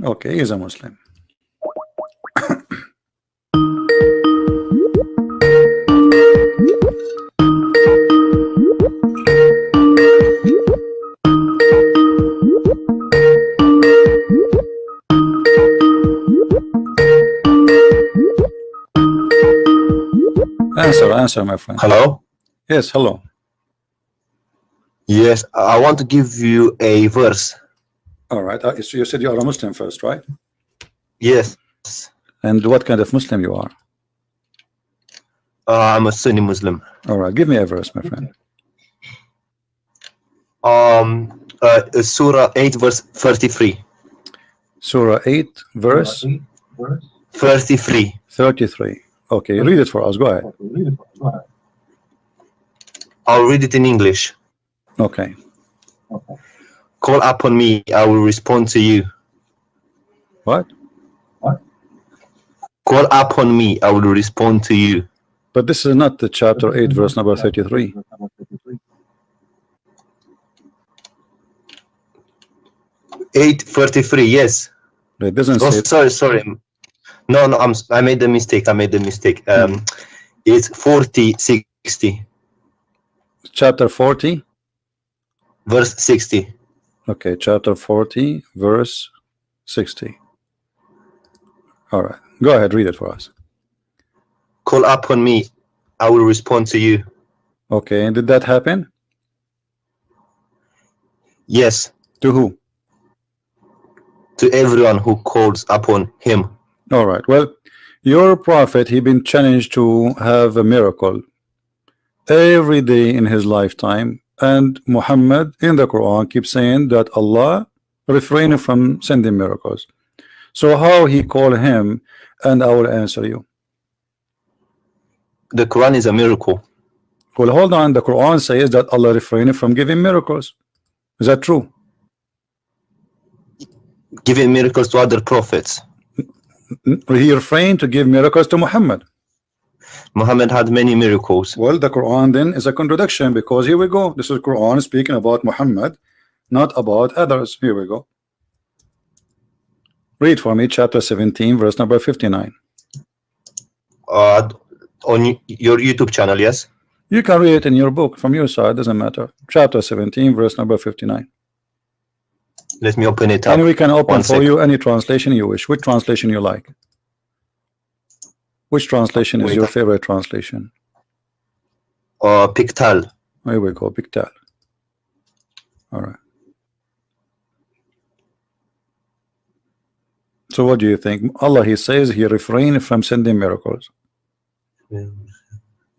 Okay, he's a Muslim. Answer, my friend. Hello? Yes, hello. Yes, I want to give you a verse. All right. So you said you are a Muslim first, right? Yes. And what kind of Muslim you are? I'm a Sunni Muslim. All right. Give me a verse, my friend. Surah 8, verse 33. Surah 8, verse 33. 33. Okay, read it for us. Go ahead. I'll read it in English. Okay. Call upon me, I will respond to you. What? Call upon me, I will respond to you. But this is not the chapter 8, verse number 33. Eight 33. Yes. It doesn't Oh, say. sorry. No, I made the mistake. It's 40 60. Chapter 40, verse 60. Okay, chapter 40, verse 60. All right, go ahead, read it for us. Call upon me, I will respond to you. Okay, and did that happen? Yes. To who? To everyone who calls upon him. All right, well, your prophet, he been challenged to have a miracle every day in his lifetime, and Muhammad in the Quran keeps saying that Allah refrained from sending miracles. So how he call him, and I will answer you. The Quran is a miracle. Well, hold on, the Quran says that Allah refrained from giving miracles. Is that true? Giving miracles to other prophets. He refrained to give miracles to Muhammad. Muhammad had many miracles. Well, the Quran then is a contradiction, because here we go. This is Quran speaking about Muhammad, not about others. Here we go. Read for me chapter 17, verse number 59. On your YouTube channel, yes? You can read it in your book from your side, doesn't matter. Chapter 17, verse number 59. Let me open it up. And we can open for you any translation you wish. Which translation you like? Which translation is your favorite translation? Pictal. Here we go, Pictal. All right. So what do you think? Allah, he says he refrained from sending miracles.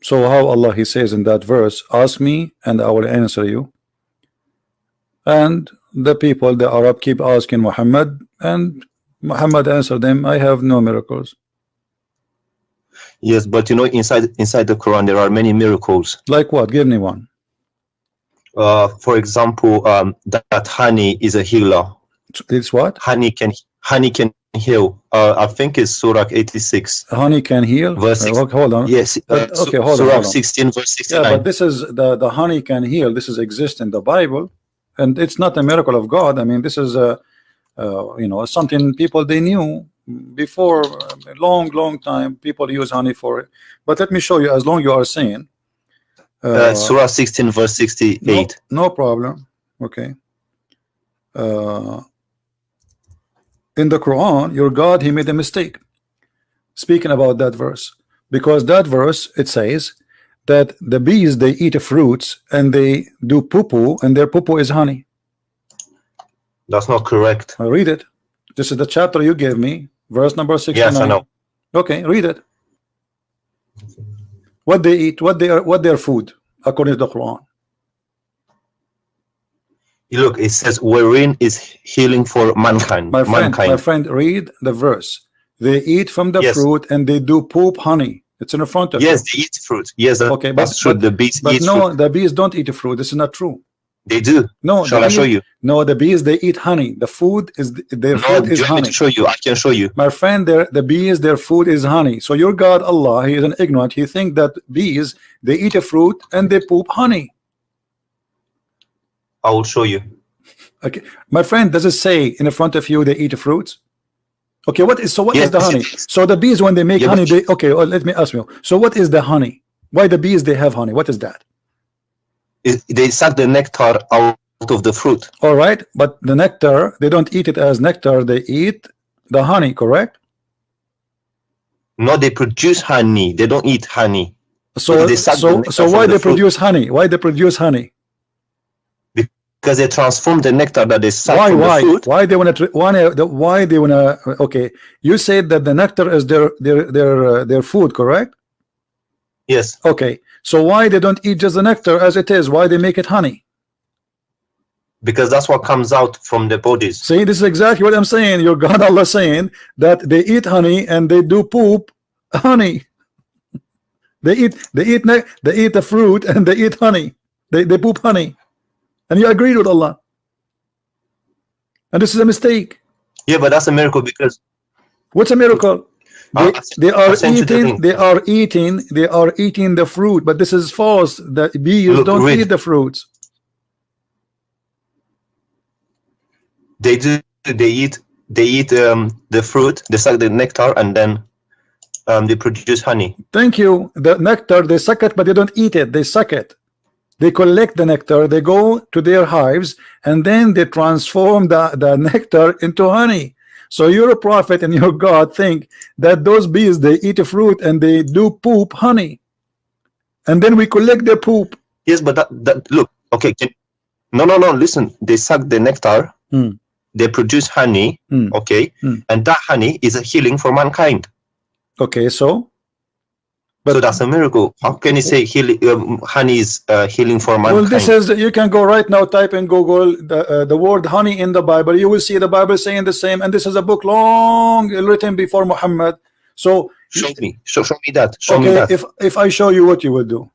So how Allah, he says in that verse, ask me and I will answer you. And the people, the Arab, keep asking Muhammad, and Muhammad answered them, I have no miracles. Yes, but you know, inside the Quran there are many miracles. Like what? Give me one. For example, that honey is a healer. It's what? Honey can heal. I think it's Surah 86. Honey can heal. Verse 6. Hold on. Yes. Okay, hold Surah on. 16, verse 69. Yeah, but this is the honey can heal. This is exist in the Bible, and it's not a miracle of God. I mean, this is a you know, something people they knew before a long time. People use honey for it. But let me show you. As long you are saying Surah 16, verse 68. No problem. Okay. In the Quran, your God, he made a mistake speaking about that verse, because that verse, it says that the bees, they eat fruits and they do poo-poo, and their poo-poo is honey. That's not correct. I'll read it. This is the chapter you gave me, verse number 69. Yes, I know. Okay, read it. What they eat, what their food according to the Quran. Look, it says wherein is healing for mankind. My friend, read the verse. They eat from the fruit and they do poop honey. It's in the front of you. Yes, they eat fruit. Yes, okay, that's true. The bees eat fruit. The bees don't eat fruit. This is not true. They do. No, shall I show you? No, the bees, they eat honey. The food is their food is honey. To show you, I can show you. My friend, the bees, their food is honey. So your God Allah, he is an ignorant. He think that bees, they eat a fruit and they poop honey. I will show you. Okay, my friend, does it say in the front of you they eat fruits? Okay, what is what is Yes, the honey? it is. So the bees, when they make Yeah, honey, but they okay. Well, let me ask you. So what is the honey? Why the bees they have honey? What is that? they suck the nectar out of the fruit. All right, but the nectar they don't eat it as nectar. They eat the honey, correct? No, they produce honey. They don't eat honey. So They suck the nectar why from the they fruit produce honey? Why they produce honey? because they transform the nectar that they suck Why from the why fruit. why they want to why they want to? Okay, you said that the nectar is their food, correct? Yes, Okay, so why they don't eat just the nectar as it is? Why they make it honey? because that's what comes out from the bodies. See, this is exactly what I'm saying. Your God Allah saying that they eat honey and they do poop honey. They eat the fruit and they eat honey. They poop honey. And you agreed with Allah. And this is a mistake. Yeah, but that's a miracle because What's a miracle? They are I'll send you the link. they are eating the fruit, but this is false. The bees Look, don't read. eat the fruits. They do. They eat the fruit. They suck the nectar and then they produce honey. Thank you. The nectar they suck it, but they don't eat it. They suck it. They collect the nectar. They go to their hives and then they transform the nectar into honey. So you're a prophet and your God think that those bees they eat a fruit and they do poop honey, and then we collect their poop. Yes, but that look. Okay. No. Listen. They suck the nectar. They produce honey. Okay. And that honey is a healing for mankind. Okay, so that's a miracle. How can you say honey is healing for mankind? Well, this is, you can go right now, type in Google the word honey in the Bible. You will see the Bible saying the same, and this is a book long written before Muhammad. So show me that. Show okay, me that. If I show you, what you will do?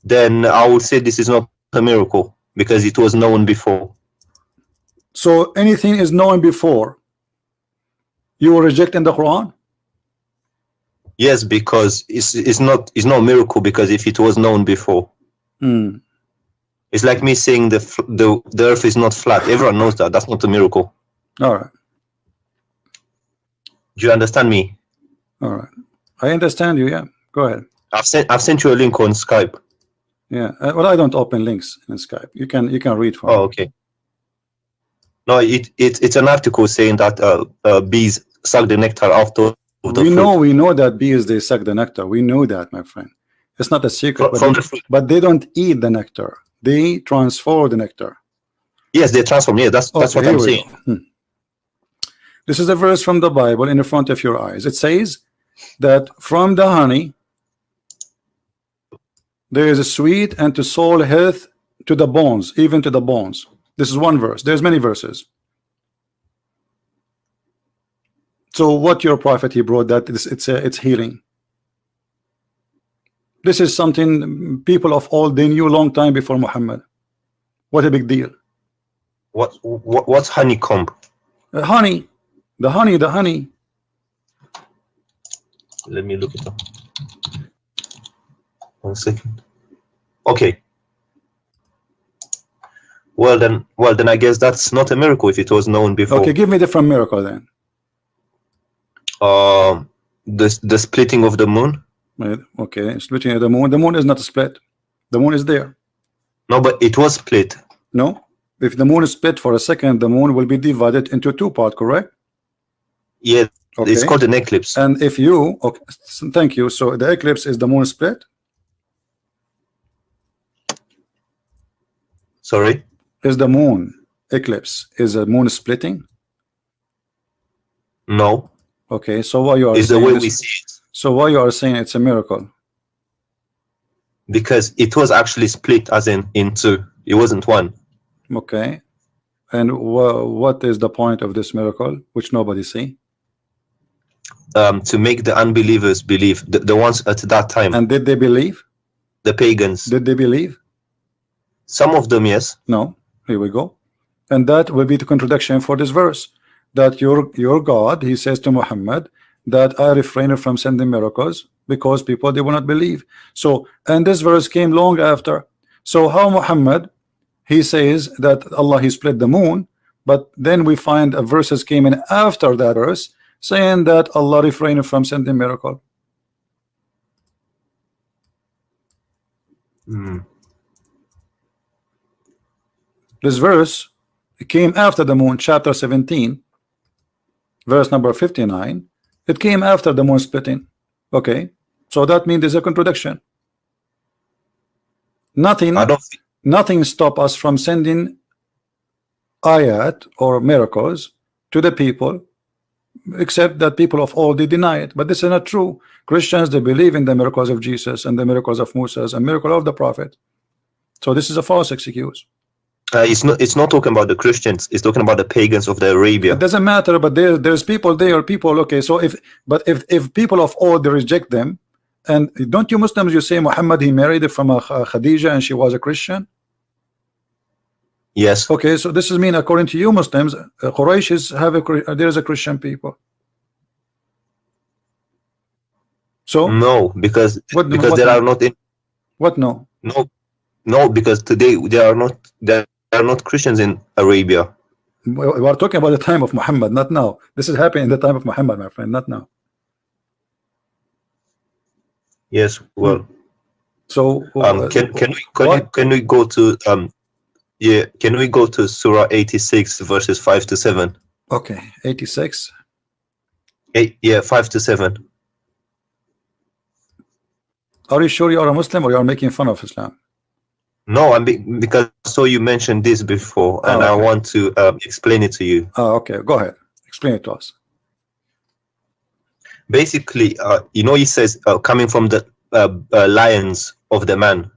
Then I will say this is not a miracle because it was known before. So anything is known before, you will reject in the Quran? Yes, because it's not a miracle because if it was known before. It's like me saying the earth is not flat. Everyone knows that. That's not a miracle. All right. Do you understand me? All right. I understand you. Yeah. Go ahead. I've sent you a link on Skype. Yeah. Well, I don't open links in Skype. You can read from. Oh, okay. No, it's an article saying that bees suck the nectar after. We know that bees they suck the nectar. We know that, my friend. It's not a secret. From the fruit. But they don't eat the nectar. They transfer the nectar. Yes, they transform. Yeah, that's what I'm saying. This is a verse from the Bible in the front of your eyes. It says that from the honey there is a sweet and to soul health to the bones, even to the bones. This is one verse. There's many verses. So what your prophet he brought that it's healing. This is something people of old they knew a long time before Muhammad. What a big deal. What's honeycomb? Honey. The honey. Let me look it up. 1 second. Okay. Well then I guess that's not a miracle if it was known before. Okay, give me a different miracle then. The splitting of the moon. Okay, splitting of the moon. The moon is not split. The moon is there. No, but it was split. No. If the moon is split for a second, the moon will be divided into two parts, correct? Yeah, okay. It's called an eclipse. And if you, okay, thank you. So the eclipse is the moon split? Sorry? Is the moon eclipse, is the moon splitting? No. Okay, so why you are it's saying the way this, we see it. So why you are saying it's a miracle? Because it was actually split as in two. It wasn't one. Okay. And what is the point of this miracle, which nobody see? To make the unbelievers believe, the ones at that time. And did they believe? The pagans. Did they believe? Some of them, yes. No. Here we go. And that will be the contradiction for this verse. That your God, he says to Muhammad, that I refrain from sending miracles because people, they will not believe. So, and this verse came long after. So how Muhammad, he says that Allah, he split the moon, But then we find a verses came in after that verse saying that Allah refrained from sending miracle. This verse came after the moon, chapter 17, verse number 59. It came after the moon splitting. Okay, so that means there's a contradiction. Nothing stop us from sending ayat or miracles to the people, except that people of old they deny it. But this is not true. Christians, they believe in the miracles of Jesus and the miracles of Moses and miracle of the prophet. So this is a false excuse. It's not talking about the Christians. It's talking about the pagans of the Arabia. It doesn't matter, but there's people there. People, okay. So if people of old they reject them, and don't you Muslims, you say Muhammad he married from a Khadija and she was a Christian? Yes. Okay, so this is mean according to you Muslims, Quraysh is there's a Christian people. So no, because there are not in what no because today there are not Christians in Arabia. We are talking about the time of Muhammad, not now. This is happening in the time of Muhammad, my friend, not now. Yes, well. So can we go to can we go to Surah 86 verses 5 to 7? Okay, 86. 5 to 7. Are you sure you are a Muslim or you are making fun of Islam? No, because I saw you mentioned this before, and I want to explain it to you. Okay, go ahead. Explain it to us. Basically, he says coming from the lions of the man.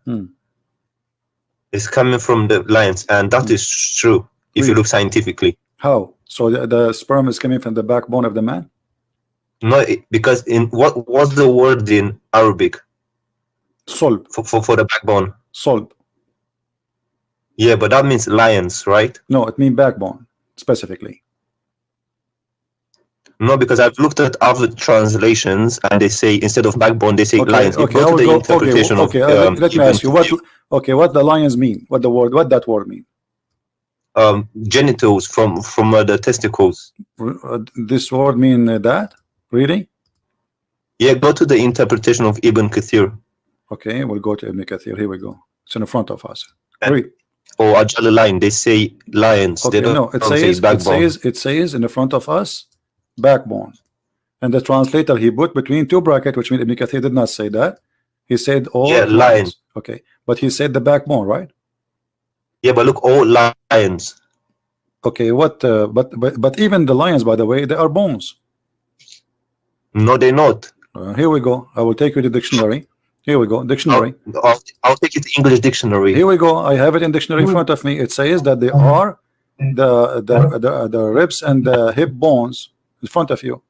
It's coming from the lions, and that is true if you look scientifically. How? So the sperm is coming from the backbone of the man? No, because in what's the word in Arabic? Solb. For the backbone. Solb. Yeah, but that means lions, right? No, it means backbone specifically. No, because I've looked at other translations and they say instead of backbone they say lions. Okay, let me ask you what the lions mean. What that word mean? Genitals from the testicles. This word mean that? Really? Yeah, go to the interpretation of Ibn Kathir. Okay, we'll go to Ibn Kathir. Here we go. It's in front of us. Read. Or Ajal line, they say lions. Okay, they don't say backbone. It says in the front of us backbone. And the translator he put between two brackets, which means Ibn Kathir did not say that. He said all lions. Okay, but he said the backbone, right? Yeah, but look, all lions. Okay, but even the lions, by the way, they are bones. No, they're not. Here we go. I will take you to the dictionary. Here we go. Dictionary. I'll take it to English dictionary. Here we go. I have it in dictionary in front of me. It says that they are the ribs and the hip bones in front of you.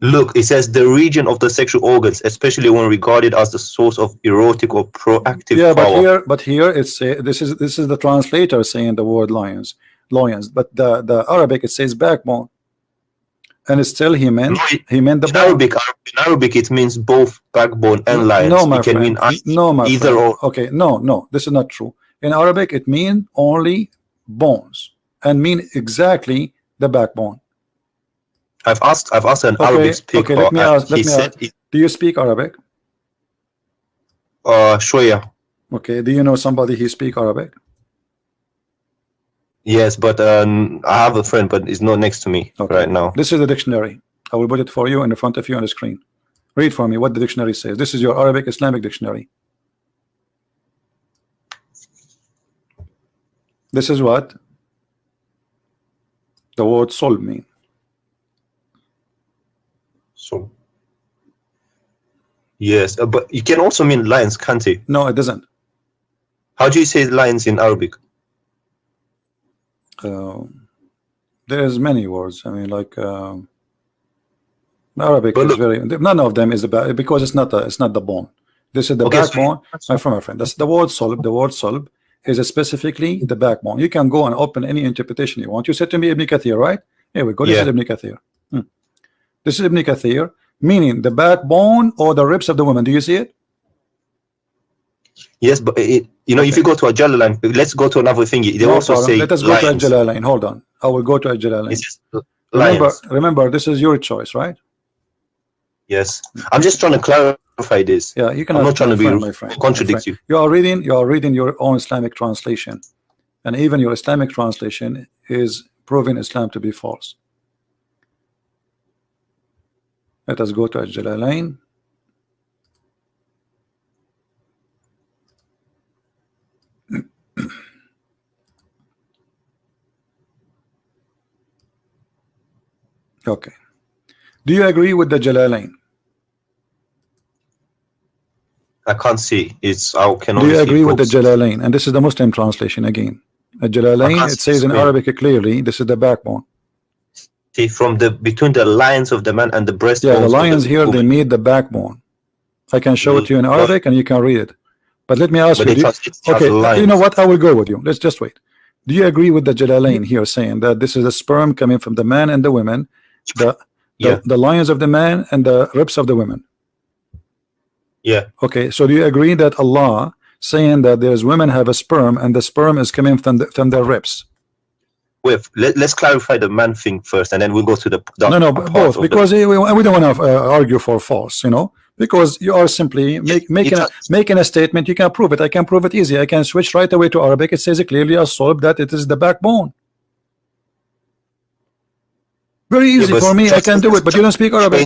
Look, it says the region of the sexual organs, especially when regarded as the source of erotic or proactive power. But here it's this is the translator saying the word lions, but the Arabic it says backbone. And still he meant the Arabic. In Arabic it means both backbone and lions. No, my friend. Mean either friend. Or. Okay, no, this is not true. In Arabic it means only bones and mean exactly the backbone. I've asked an Arabic speaker. Okay, let me ask. Do you speak Arabic? Shoya. Okay, do you know somebody who speak Arabic? Yes, but I have a friend, but he's not next to me right now. This is the dictionary. I will put it for you in front of you on the screen. Read for me what the dictionary says. This is your Arabic Islamic dictionary. This is what the word solb mean. So yes, but it can also mean lions, can't it? No, it doesn't. How do you say lions in Arabic? There's many words. I mean, like Arabic is very. None of them is the because it's not the bone. This is the backbone. My friend, that's the word solb. The word solb is specifically the backbone. You can go and open any interpretation you want. You said to me Ibn Kathir, right? Here we go. This is Ibn Kathir. This is Ibn Kathir, meaning the backbone or the ribs of the woman. Do you see it? Yes, but if you go to a Jalalain, let's go to another thing. They No also problem. say Let us go to a Jalalain. Hold on. I will go to a Jalalain. Remember, this is your choice, right? Yes. I'm just trying to clarify this. Yeah, you cannot. I'm not trying to be my friend, contradict you. You are reading your own Islamic translation, and even your Islamic translation is proving Islam to be false. Let us go to a Jalalain. Okay. Do you agree with the Jalalain? I can't see. I can Do only you agree see with the books. Jalalain? And this is the Muslim translation again. A Jalalain, it says in Arabic clearly, this is the backbone. See, from between the lines of the man and the breastbones. Yeah, the lines here, they meet the backbone. I can show it to you in Arabic and you can read it. But let me ask you, okay, you know what? I will go with you. Let's just wait. Do you agree with the Jalalain here saying that this is a sperm coming from the man and the women, the lines of the man and the ribs of the women? Yeah. Okay, so do you agree that Allah saying that there's women have a sperm and the sperm is coming from their ribs? Wait, let's clarify the man thing first, and then we'll go to the no, both, because we don't want to argue for false, because you are simply making a statement. You can prove it. I can prove it easy. I can switch right away to Arabic. It says clearly as solved that it is the backbone. Very easy for me. I can do it, but you don't speak Arabic.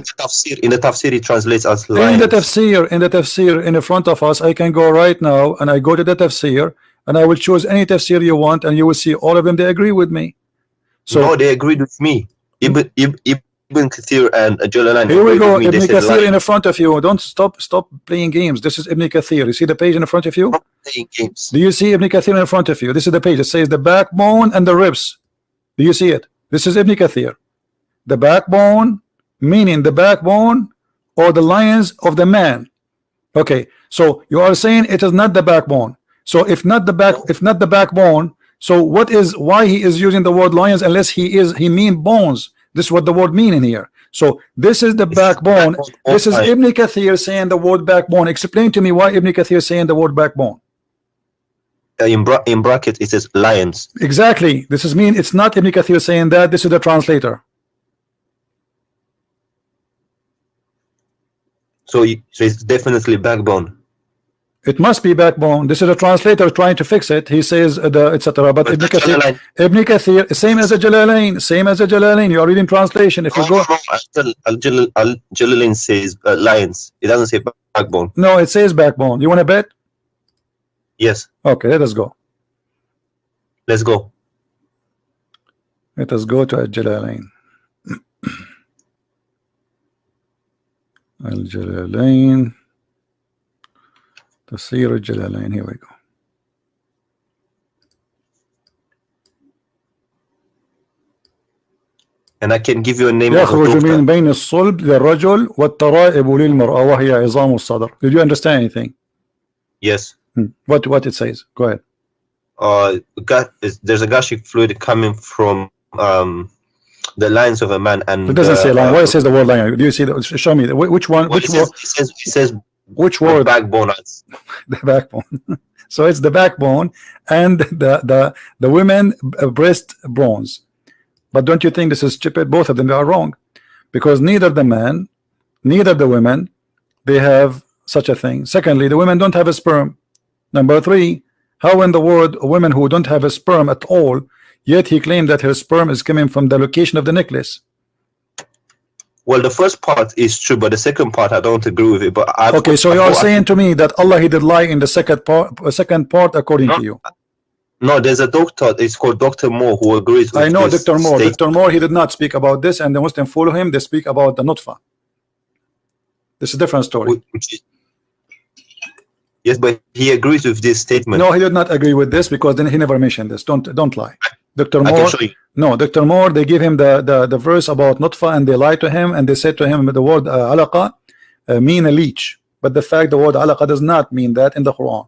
In the tafsir, it translates as lions. In the tafsir, in front of us, I can go right now and I go to the tafsir and I will choose any tafsir you want, and you will see all of them. They agree with me. So no, they agreed with me. Ibn Kathir and Jalalain. Here we go. Ibn Kathir in front of you. Don't stop playing games. This is Ibn Kathir. You see the page in front of you? Playing games. Do you see Ibn Kathir in front of you? This is the page. It says the backbone and the ribs. Do you see it? This is Ibn Kathir. The backbone, meaning the backbone or the lions of the man. Okay, so you are saying it is not the backbone. So if not the backbone, so why he is using the word lions unless he mean bones? This is what the word mean in here. So this is the backbone. This is Ibn Kathir saying the word backbone. Explain to me why Ibn Kathir saying the word backbone. In bracket it says lions. Exactly. This is mean it's not Ibn Kathir saying that. This is the translator. So it's definitely backbone. It must be backbone. This is a translator trying to fix it. He says etc. But Ibn Kathir, same as a Jalalain. You are reading translation. If you go, Jalalain says lions. It doesn't say backbone. No, it says backbone. You want to bet? Yes. Okay, let us go. Let's go. Let us go to Jalalain. Jalalain. Tafsir Jalalain. Here we go. And I can give you a name. يخرج من بين الصلب للرجل والترائب للمرأة وهي عظام الصدر. Did you understand anything? Yes. What it says? Go ahead. There's a gastric fluid coming from the lines of a man, and it doesn't say line. Why it says the word line? Do you see? Show me which one. Which word? It says which word? Backbone. The backbone. So it's the backbone and the women breast bones. But don't you think this is stupid? Both of them are wrong, because neither the man, neither the women, they have such a thing. Secondly, the women don't have a sperm. Number three, how in the world women who don't have a sperm at all, yet he claimed that her sperm is coming from the location of the necklace? Well, the first part is true, but the second part I don't agree with it. But okay, so you are saying to me that Allah he did lie in the second part according to you? No, there's a doctor. It's called Dr. Moore who agrees with I know this Dr. Moore. statement. Dr. Moore, he did not speak about this, and the Muslim follow him. They speak about the nutfa. This is a different story. Yes, but he agrees with this statement. No, he did not agree with this, because then he never mentioned this. Don't lie. Dr. Moore, I can show you. No, Dr. Moore, they give him the verse about nutfa, and they lie to him, and they said to him the word alaqa mean a leech, but the fact the word alaqa does not mean that in the Quran.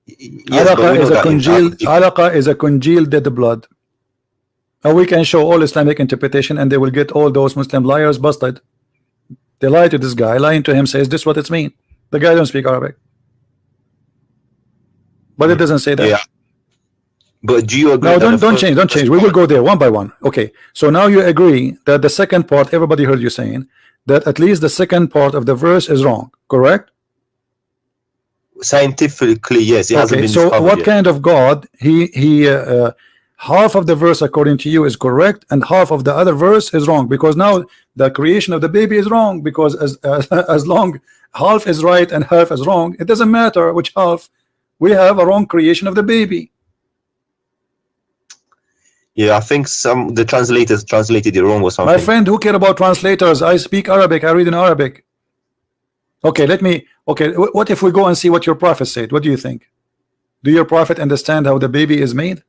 Yes, alaqa is a congealed dead blood. And we can show all Islamic interpretation, and they will get all those Muslim liars busted. They lie to this guy, lying to him says this what it's mean. The guy don't speak Arabic. But it doesn't say that. Yeah. But do you agree? No, that don't change. We will go there one by one. Okay. So now you agree that the second part, everybody heard you saying that at least the second part of the verse is wrong, correct? Scientifically, yes. It hasn't been so discovered what yet. kind of God? Half of the verse according to you is correct, and half of the other verse is wrong, because now the creation of the baby is wrong, because as long half is right and half is wrong, it doesn't matter which half. We have a wrong creation of the baby. Yeah, I think the translators translated it wrong or something. My friend, who care about translators? I speak Arabic. I read in Arabic. Okay, what if we go and see what your prophet said? What do you think? Do your prophet understand how the baby is made?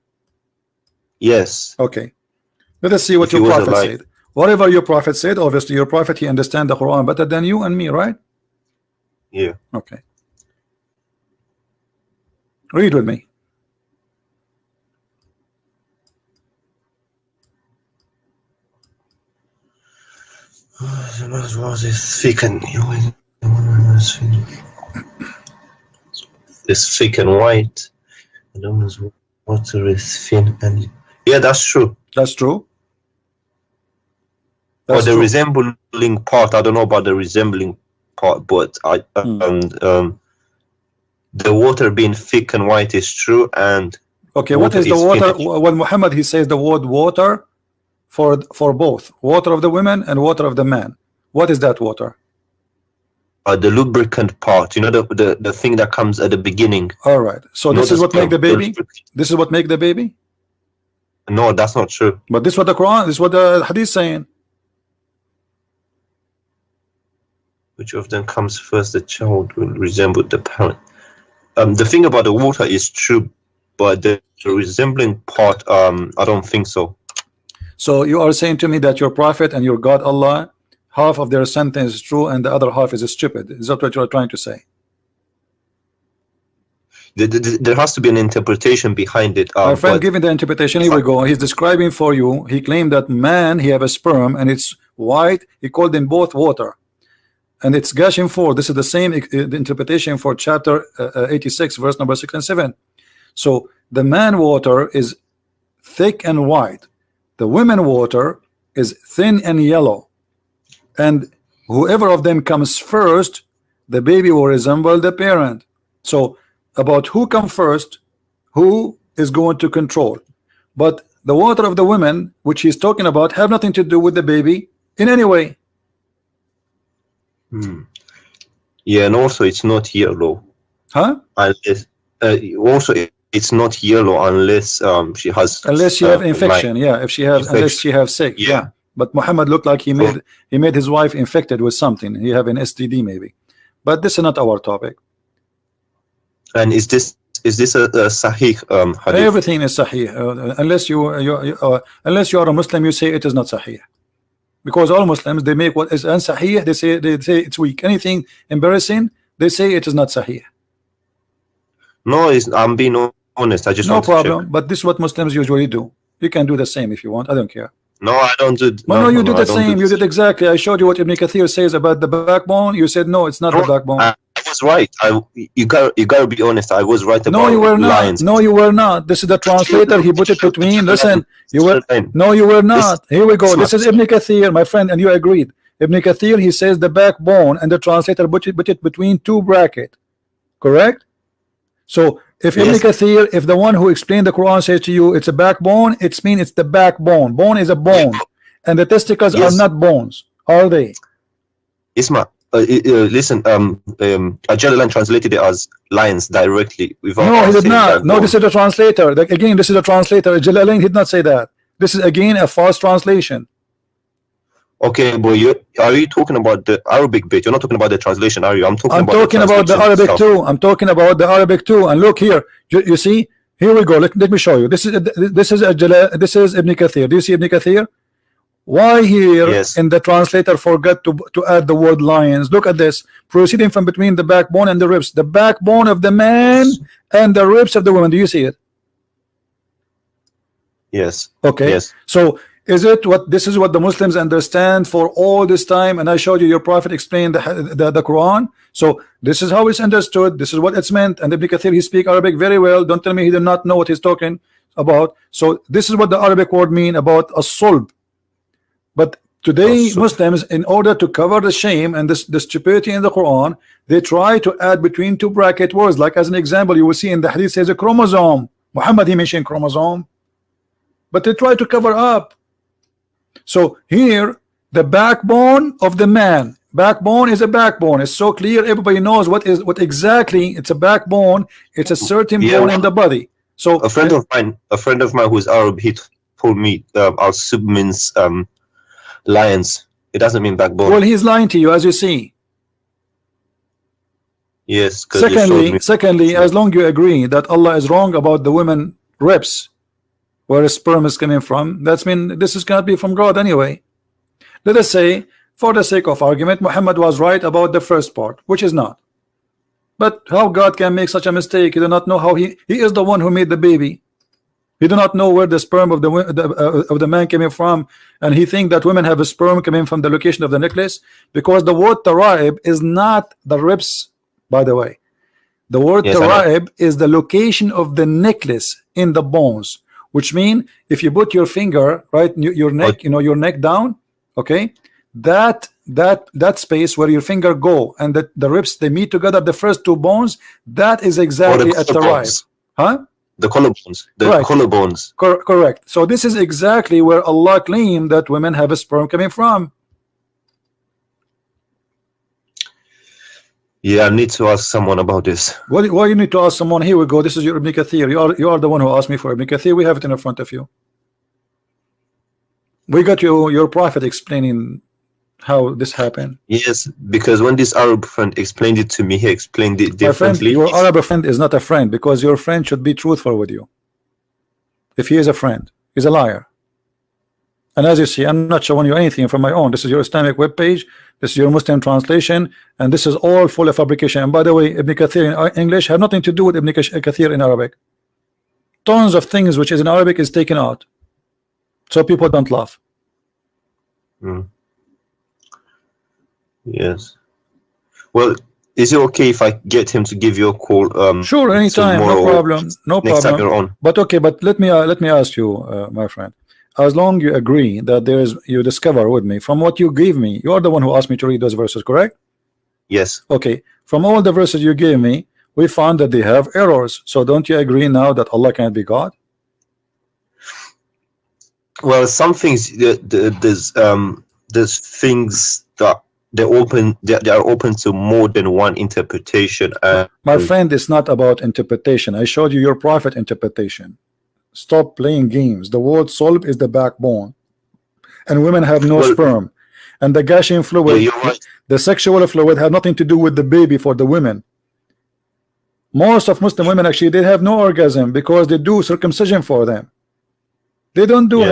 Yes. Okay, let us see what your prophet said. Whatever your prophet said, obviously your prophet, he understands the Quran better than you and me, right? Yeah. Okay, read with me. It's thick and white. Water is thin and yeah, that's true. That's true. Or the resembling part, I don't know about the resembling part, but the water being thick and white is true. And okay, what is the water? When Muhammad he says the word water for both water of the women and water of the man. What is that water? The lubricant part, you know, the thing that comes at the beginning. All right, so this is what make the baby. This is what make the baby. No, that's not true. But this is what the Quran, this is what the Hadith saying. Which of them comes first? The child will resemble the parent. The thing about the water is true, but the resembling part, I don't think so. So you are saying to me that your prophet and your God Allah, half of their sentence is true and the other half is stupid. Is that what you are trying to say? There has to be an interpretation behind it. My friend, given the interpretation, here we go. He's describing for you. He claimed that man, he have a sperm and it's white. He called them both water, and it's gushing forth. This is the same interpretation for chapter 86, verse number 6 and 7. So the man water is thick and white. The women water is thin and yellow. And whoever of them comes first, the baby will resemble the parent. So about who comes first, who is going to control. But the water of the women, which he's talking about, have nothing to do with the baby in any way. Yeah, and also it's not yellow. Huh? Unless, also it's not yellow unless she has. Unless she have infection, yeah. If she have, unless she have sick, yeah. But Muhammad looked like he made his wife infected with something. He have an STD maybe. But this is not our topic. And is this a sahih hadith? Everything is sahih. Unless you are a Muslim, you say it is not sahih. Because all Muslims, they make what is unsahih, they say it's weak. Anything embarrassing, they say it is not sahih. No, I'm being honest. I just no want problem. to check. But this is what Muslims usually do. You can do the same if you want. I don't care. No, I don't do. No, you did the same. You did exactly. I showed you what Ibn Kathir says about the backbone. You said no, it's not the backbone. I was right. You gotta be honest. I was right about no, you were not. lions. No, you were not. This is the translator. He put it between. Listen, you were. No, you were not. Here we go. This is Ibn Kathir, my friend, and you agreed. Ibn Kathir, he says the backbone, and the translator put it between two brackets. Correct? So if Ibn Kathir, if the one who explained the Quran says to you it's a backbone, it means it's the backbone. Bone is a bone, and the testicles are not bones, are they? Isma, listen. Ajalalan translated it as lions directly. No, he did not. No, this is the translator. Again, this is the translator. Jalalain did not say that. This is again a false translation. Okay, but are you talking about the Arabic bit? You're not talking about the translation, are you? I'm talking about the Arabic too. I'm talking about the Arabic too. And look here, you see, here we go. Let me show you. This is Ibn Kathir. Do you see Ibn Kathir? Why here in the translator forgot to add the word lions? Look at this. Proceeding from between the backbone and the ribs. The backbone of the man and the ribs of the woman. Do you see it? Yes. Okay. Yes. So Is it what this is what the Muslims understand for all this time? And I showed you your prophet explained the Quran. So this is how it's understood. This is what it's meant. And Ibn Kathir, he speak Arabic very well. Don't tell me he did not know what he's talking about. So this is what the Arabic word mean about as-sulb. But today Muslims, in order to cover the shame and the stupidity in the Quran, they try to add between two bracket words. Like as an example, you will see in the hadith says a chromosome. Muhammad, he mentioned chromosome, but they try to cover up. So here, the backbone of the man, backbone is a backbone. It's so clear, everybody knows what exactly it's a backbone. It's a certain bone in the body. So a friend of mine who's Arab, he told me al-sub means lions. It doesn't mean backbone. Well, he's lying to you, as you see. Yes. Secondly, as long you agree that Allah is wrong about the women ribs, where sperm is coming from, that's mean this is cannot be from God anyway. Let us say, for the sake of argument, Muhammad was right about the first part, which is not. But how God can make such a mistake? He do not know how he is the one who made the baby. He do not know where the sperm of the man came from, and he think that women have a sperm coming from the location of the necklace, because the word taraib is not the ribs, by the way. The word taraib is the location of the necklace in the bones. Which mean if you put your finger right your neck, your neck down, okay, that space where your finger go and the ribs they meet together, the first two bones, that is exactly a taraib. Huh? The collarbones. Collarbones. Correct. So this is exactly where Allah claimed that women have a sperm coming from. Yeah, I need to ask someone about this. Why you need to ask someone? Here we go. This is your Ibn Kathir. You are the one who asked me for Ibn Kathir. We have it in front of you. We got your prophet explaining how this happened. Yes, because when this Arab friend explained it to me, he explained it differently. Your Arab friend is not a friend, because your friend should be truthful with you. If he is a friend, he's a liar. And as you see, I'm not showing you anything from my own. This is your Islamic web page. This is your Muslim translation, and this is all full of fabrication. And by the way, Ibn Kathir in English have nothing to do with Ibn Kathir in Arabic. Tons of things which is in Arabic is taken out, so people don't laugh. Yes. Well, is it okay if I get him to give you a call? Sure, anytime, no problem, no problem. Next time you're on. But okay, but let me ask you, my friend. As long you agree that there is, you discover with me from what you gave me, you are the one who asked me to read those verses, correct? Yes. Okay, from all the verses you gave me, we found that they have errors. So don't you agree now that Allah can't be God? Well, some things there's things that they are open to more than one interpretation. My friend, it's not about interpretation. I showed you your prophet interpretation. Stop playing games. The word sulb is the backbone, and women have no sperm, and the gushing fluid, the sexual fluid, had nothing to do with the baby for the women. Most of Muslim women actually they have no orgasm because they do circumcision for them. They don't do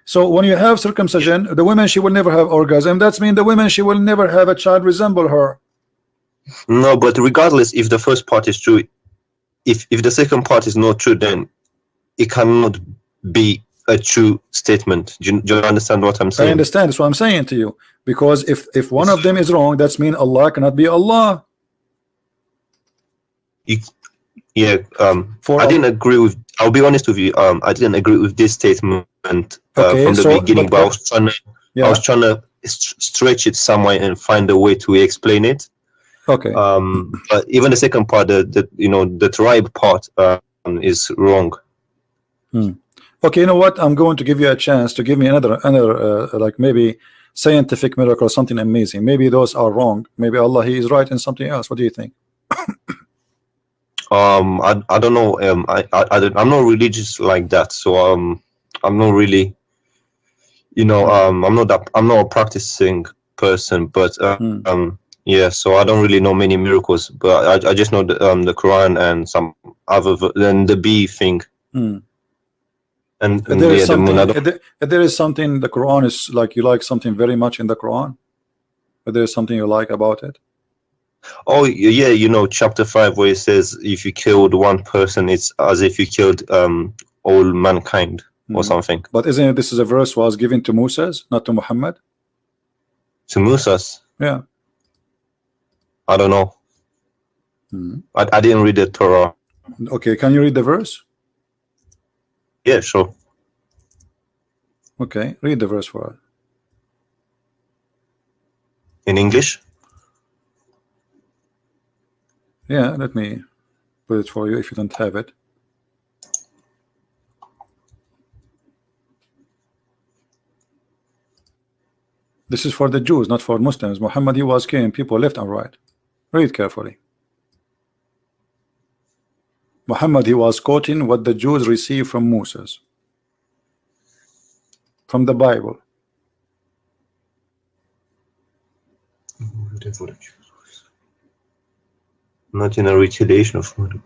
so when you have circumcision, the woman, she will never have orgasm. That's mean the woman, she will never have a child resemble her. No, but regardless, if the first part is true, if the second part is not true, then it cannot be a true statement. Do you understand what I'm saying? I understand. That's what I'm saying to you. Because if one of them is wrong, that's mean Allah cannot be Allah. I didn't agree with. I'll be honest with you. I didn't agree with this statement from the beginning, but I was trying to stretch it somewhere and find a way to explain it. Okay. But even the second part, the tribe part, is wrong. Okay, you know what? I'm going to give you a chance to give me another like maybe scientific miracle or something amazing. Maybe those are wrong. Maybe Allah, he is right in something else. What do you think? I don't know. I'm not religious like that, so I'm not really, I'm not a practicing person, but yeah, so I don't really know many miracles, but I just know the Quran and some other than the bee thing. And there is something the Quran is like, you like something very much in the Quran, but there's something you like about it. Oh yeah, chapter 5 where it says if you killed one person, it's as if you killed all mankind. or something. But isn't it, this is a verse was given to Moses, not to Muhammad? To Moses? Yeah. I don't know. I didn't read the Torah. Okay, can you read the verse? Yeah, sure. Okay, read the verse for us. In English? Yeah, let me put it for you if you don't have it. This is for the Jews, not for Muslims. Muhammad, he was killing people left and right. Read carefully. Muhammad, he was quoting what the Jews received from Moses, from the Bible. Not in a retaliation of murder.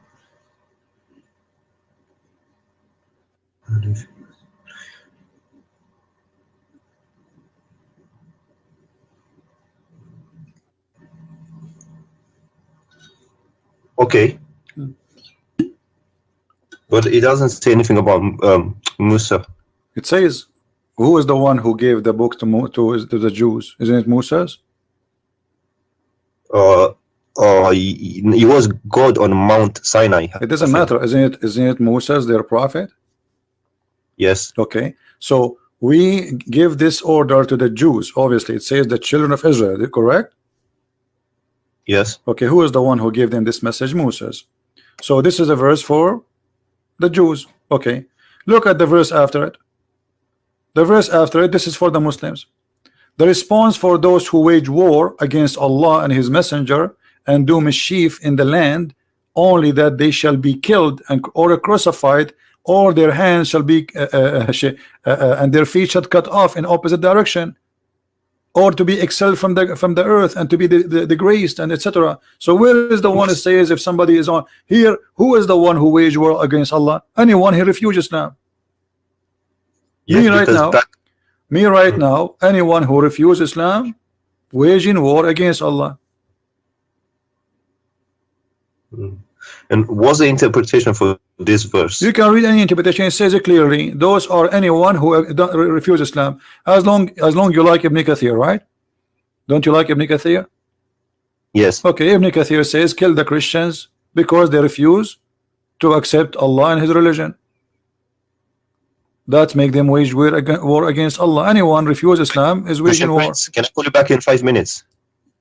Okay. But it doesn't say anything about Musa. It says, who is the one who gave the book to the Jews? Isn't it Moses? He was God on Mount Sinai. It doesn't matter, isn't it Moses, their prophet? Yes. Okay, so we give this order to the Jews. Obviously, it says the children of Israel, correct? Yes. Okay, who is the one who gave them this message? Moses. So this is a verse for the Jews. Okay, look at the verse after it. The verse after it, this is for the Muslims. The response for those who wage war against Allah and His Messenger and do mischief in the land, only that they shall be killed or crucified, or their hands shall be and their feet shall cut off in opposite direction, or to be expelled from the earth and to be degraded, and etc. So where is the one who says if somebody is on here, who is the one who wage war against Allah? Anyone who refuses Islam. Yes, me right now, anyone who refuses Islam, waging war against Allah. And what's the interpretation for this verse? You can read any interpretation. It says it clearly. Those are anyone who don't refuse Islam. As long you like Ibn Kathir, right? Don't you like Ibn Kathir? Yes. Okay, Ibn Kathir says kill the Christians because they refuse to accept Allah and His religion. That make them wage war against Allah. Anyone refuse Islam is waging war. Can I call you back in 5 minutes?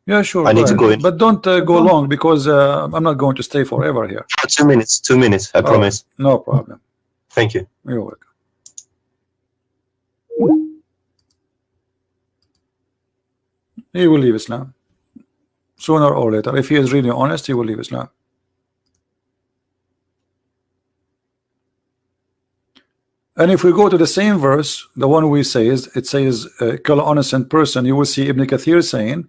Yeah, sure. I need to go in. But don't go long, because I'm not going to stay forever here. 2 minutes. 2 minutes. I promise. No problem. Thank you. You're welcome. He will leave Islam sooner or later. If he is really honest, he will leave Islam. And if we go to the same verse, the one we say is, it says kill an innocent person, you will see Ibn Kathir saying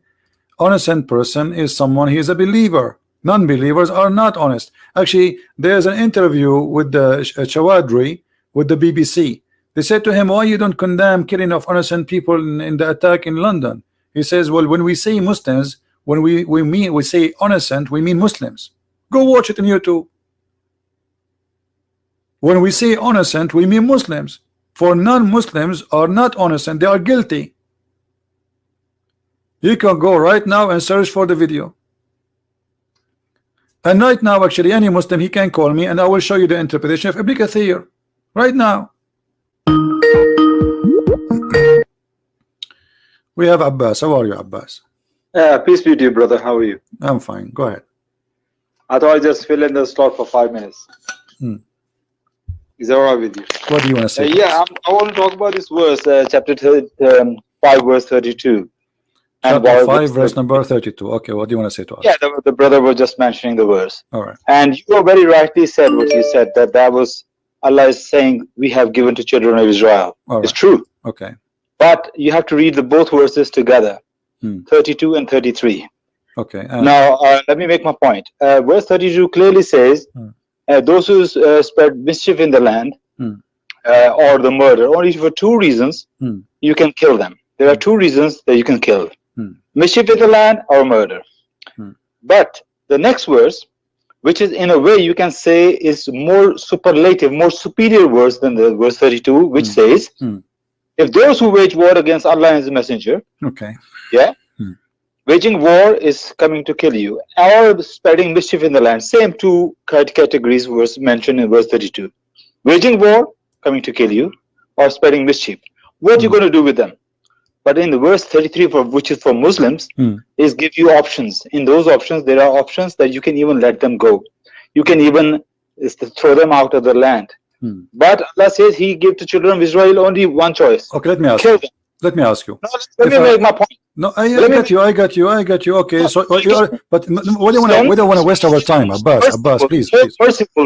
innocent person is someone, he is a believer. Non-believers are not honest. Actually, there's an interview with the Chawadri with the BBC. They said to him, why you don't condemn killing of innocent people in the attack in London? He says, well, when we say Muslims, when we say innocent, we mean Muslims. Go watch it on YouTube. When we say innocent, we mean Muslims. For non-Muslims are not innocent, they are guilty. You can go right now and search for the video. And right now, actually, any Muslim, he can call me and I will show you the interpretation of Ibn Kathir. Right now. We have Abbas. How are you, Abbas? Peace be to you, brother. How are you? I'm fine. Go ahead. I thought I'd just fill in the slot for 5 minutes. Is that all right with you? What do you want to say? I want to talk about this verse, chapter 5, verse 32. Chapter 5, verse number 32. Okay, what do you want to say to us? Yeah, the brother was just mentioning the verse. All right. And you very rightly said what you said, that was Allah is saying we have given to children of Israel. All right. It's true. Okay. But you have to read the both verses together, 32 and 33. Okay. Now, let me make my point. Verse 32 clearly says, those who spread mischief in the land, or the murder, only for 2 reasons you can kill them. There are 2 reasons that you can kill. Mischief in the land or murder. But the next verse which is in a way you can say is more superlative, more superior words than the verse 32, which says, if those who wage war against Allah and His Messenger, yeah, waging war is coming to kill you, or spreading mischief in the land, same two categories was mentioned in verse 32. Waging war, coming to kill you, or spreading mischief. What are you going to do with them? But in the verse 33, which is for Muslims, is give you options. In those options, there are options that you can even let them go. You can even throw them out of the land. But Allah says He gave to children of Israel only one choice. Okay, let me ask you. Let me ask you. No, let me make my point. No, I got you. Okay, so but we don't want to waste our time, Abbas, please.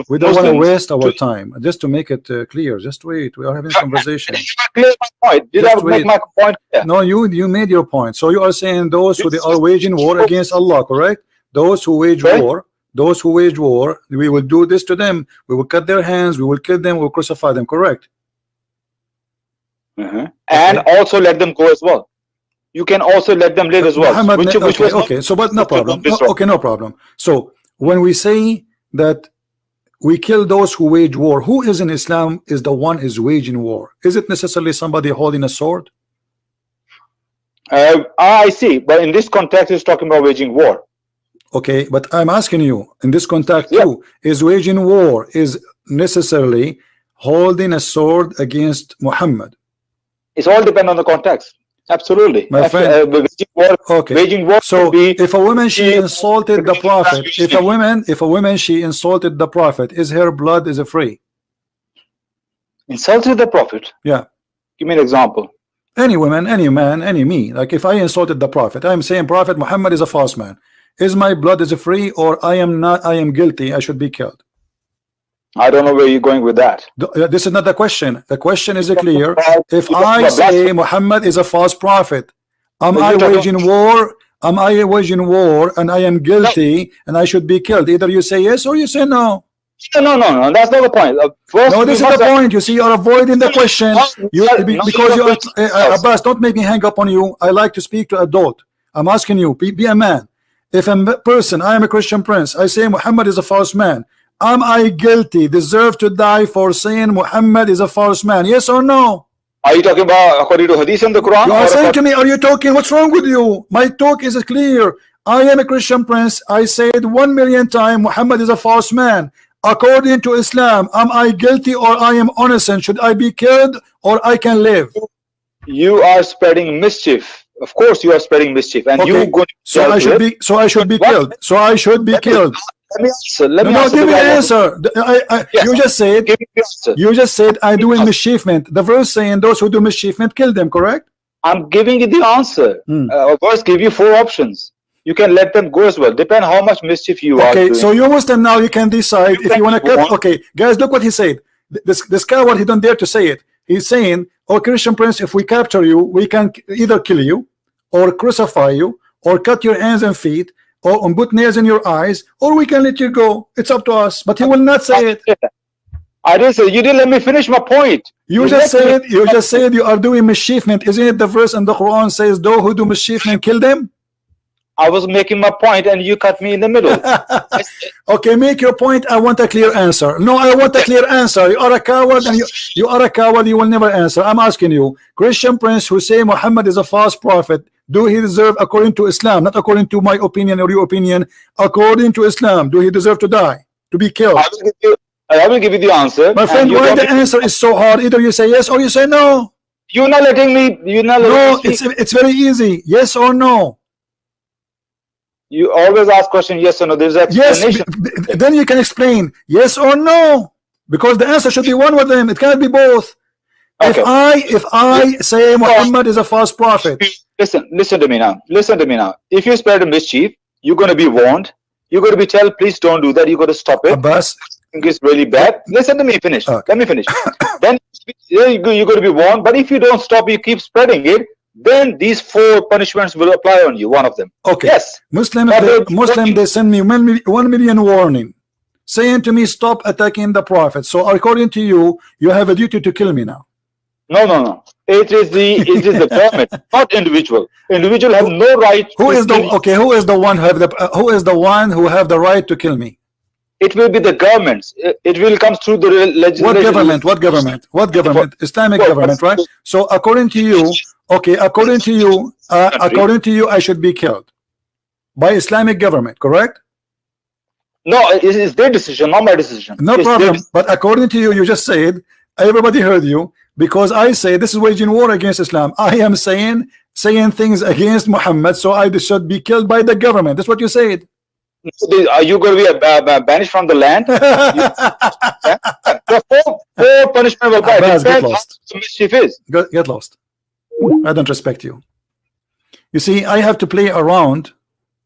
We don't want to waste our time. Just to make it clear, just wait. We are having a conversation. Clear my point. Did I make my point? Yeah. No, you made your point. So you are saying those who are waging war against Allah, correct? Those who wage war. Those who wage war, we will do this to them. We will cut their hands. We will kill them. We will crucify them. Correct. And also let them go as well. You can also let them live as well. Muhammad, okay. So, but no problem. Okay, no problem. So, when we say that we kill those who wage war, who is in Islam is the one is waging war? Is it necessarily somebody holding a sword? I see. But in this context, it's talking about waging war. Okay, but I'm asking you in this context too, is waging war is necessarily holding a sword against Muhammad? It's all depend on the context. Absolutely, my friend. Waging war. So if a woman she insulted the Prophet, if a woman she insulted the Prophet, is her blood is free? Insulted the Prophet? Yeah. Give me an example. Any woman, any man, any me. Like if I insulted the Prophet, I'm saying Prophet Muhammad is a false man. Is my blood is free, or I am not? I am guilty. I should be killed. I don't know where you're going with that. This is not the question. The question is clear. If I say Muhammad is a false prophet, am I waging war? Am I waging war and I am guilty and I should be killed? Either you say yes or you say no. No. That's not the point. No, this is the point. You see, you're avoiding the question. Because you are Abbas, don't make me hang up on you. I like to speak to adult. I'm asking you, be a man. If a person, I am a Christian prince, I say Muhammad is a false man. Am I guilty, deserve to die for saying Muhammad is a false man? Yes or no? Are you talking about according to Hadith in the Quran? You are saying to me, are you talking? What's wrong with you? My talk is clear. I am a Christian prince. I said 1,000,000 times Muhammad is a false man. According to Islam, am I guilty or I am innocent? Should I be killed or I can live? You are spreading mischief. Of course, you are spreading mischief, and you go. So I should be. So I should be killed. So I should be killed. Let me answer. Let me answer. Give me the answer. Yes. You just said. Give me the answer. You just said I'm doing mischiefment. The verse saying those who do mischiefment kill them. Correct? I'm giving you the answer. Verse give you 4 options. You can let them go as well. Depend how much mischief you are doing. Okay, so you Muslim now you can decide if you want to cut. Okay, guys, look what he said. This coward, he don't dare to say it. He's saying, "Oh, Christian prince, if we capture you, we can either kill you, or crucify you, or cut your hands and feet, or put nails in your eyes, or we can let you go. It's up to us." But he will not say it. I didn't say. You didn't let me finish my point. You just said you are doing mischiefment. Isn't it the verse in the Quran says, "Those who do mischiefment kill them"? I was making my point and you cut me in the middle. Okay, make your point. I want a clear answer. No, I want a clear answer. You are a coward, and you are a coward. You will never answer. I'm asking you, Christian prince who say Muhammad is a false prophet, do he deserve, according to Islam, not according to my opinion or your opinion, according to Islam, do he deserve to die, to be killed? I will give you the answer. My friend, why the answer is so hard? Either you say yes or you say no. You're not letting me. You're not letting me. No, it's very easy. Yes or no. You always ask question yes or no. There's an explanation. Yes, then you can explain yes or no, because the answer should be one of them. It cannot be both. Okay. If I say Muhammad is a false prophet, listen to me now. Listen to me now. If you spread a mischief, you're going to be warned. You're going to be told, please don't do that. You got to stop it. Abbas, it's really bad. Listen to me. Finish. Okay. Let me finish. Then you're going to be warned. But if you don't stop, you keep spreading it. Then these 4 punishments will apply on you. One of them. Okay. Yes. Muslims, they send me 1 million warning, saying to me, stop attacking the Prophet. So according to you, you have a duty to kill me now. No. It is the government, not individual. Individual have no right. Who is the one who have the right to kill me? it will be the governments. It will come through the legislation. What government? What government? What government? Islamic government, right? So according to you, okay, according to you, I should be killed by Islamic government, correct? No, it's their decision, not my decision. No problem. But according to you, you just said, everybody heard you, because I say this is waging war against Islam. I am saying things against Muhammad, so I should be killed by the government. That's what you said. Are you going to be banished from the land? Four punishment will come. Get lost. Mischief is. Get lost. I don't respect you. You see, I have to play around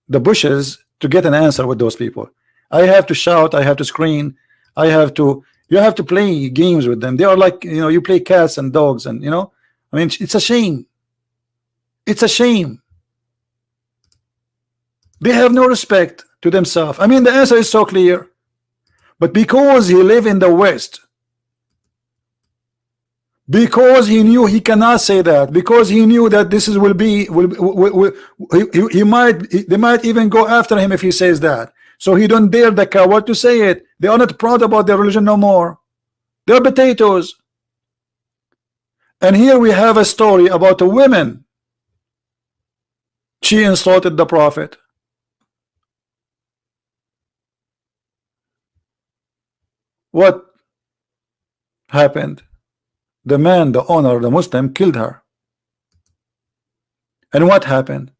the bushes to get an answer with those people. I have to shout, I have to scream, you have to play games with them. They are like, you know, you play cats and dogs, and you know, I mean, it's a shame. It's a shame. They have no respect to themselves. I mean, the answer is so clear, but because he live in the West, because he knew he cannot say that, because he knew that this is they might even go after him if he says that. So he don't dare the coward to say it. They are not proud about their religion no more. They're potatoes. And here we have a story about a woman. She insulted the Prophet. What happened? The man, the owner, the Muslim, killed her. And what happened?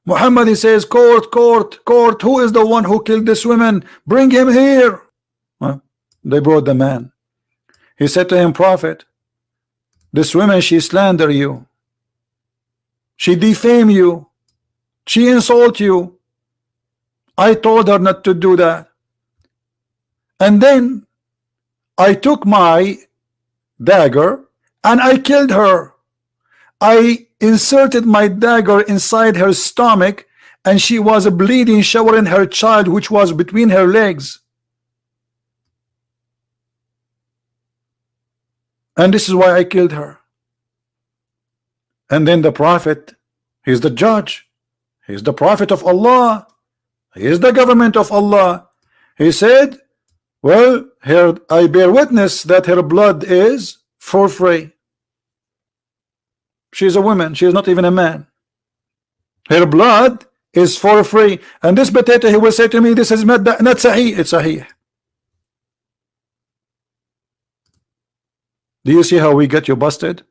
Muhammad, he says, court, court, court, who is the one who killed this woman? Bring him here. They brought the man. He said to him, Prophet, this woman, she slander you. She defame you. She insult you. I told her not to do that. And then I took my dagger and I killed her. I inserted my dagger inside her stomach, and she was bleeding, showering her child which was between her legs. And this is why I killed her. And then the Prophet, he's the judge, he's the Prophet of Allah, he is the government of Allah. He said, well, here I bear witness that her blood is for free. She is a woman, she is not even a man. Her blood is for free. And this potato, he will say to me, this is not sahih. It's sahih. Do you see how we get you busted?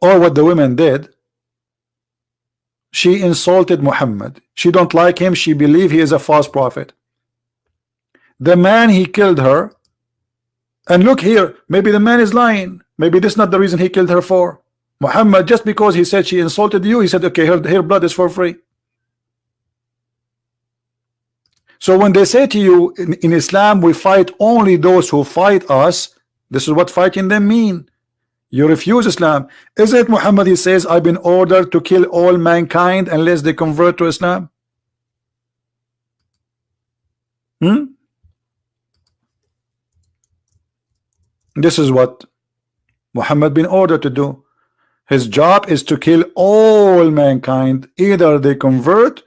Or what the women did? She insulted Muhammad. She don't like him. She believe he is a false prophet. The man, he killed her. And look here, maybe the man is lying. Maybe this is not the reason he killed her for. Muhammad, just because he said she insulted you, he said, okay, her blood is for free. So when they say to you, in Islam, we fight only those who fight us, this is what fighting them mean. You refuse Islam. Is it Muhammad, he says, I've been ordered to kill all mankind unless they convert to Islam? This is what Muhammad been ordered to do. His job is to kill all mankind. Either they convert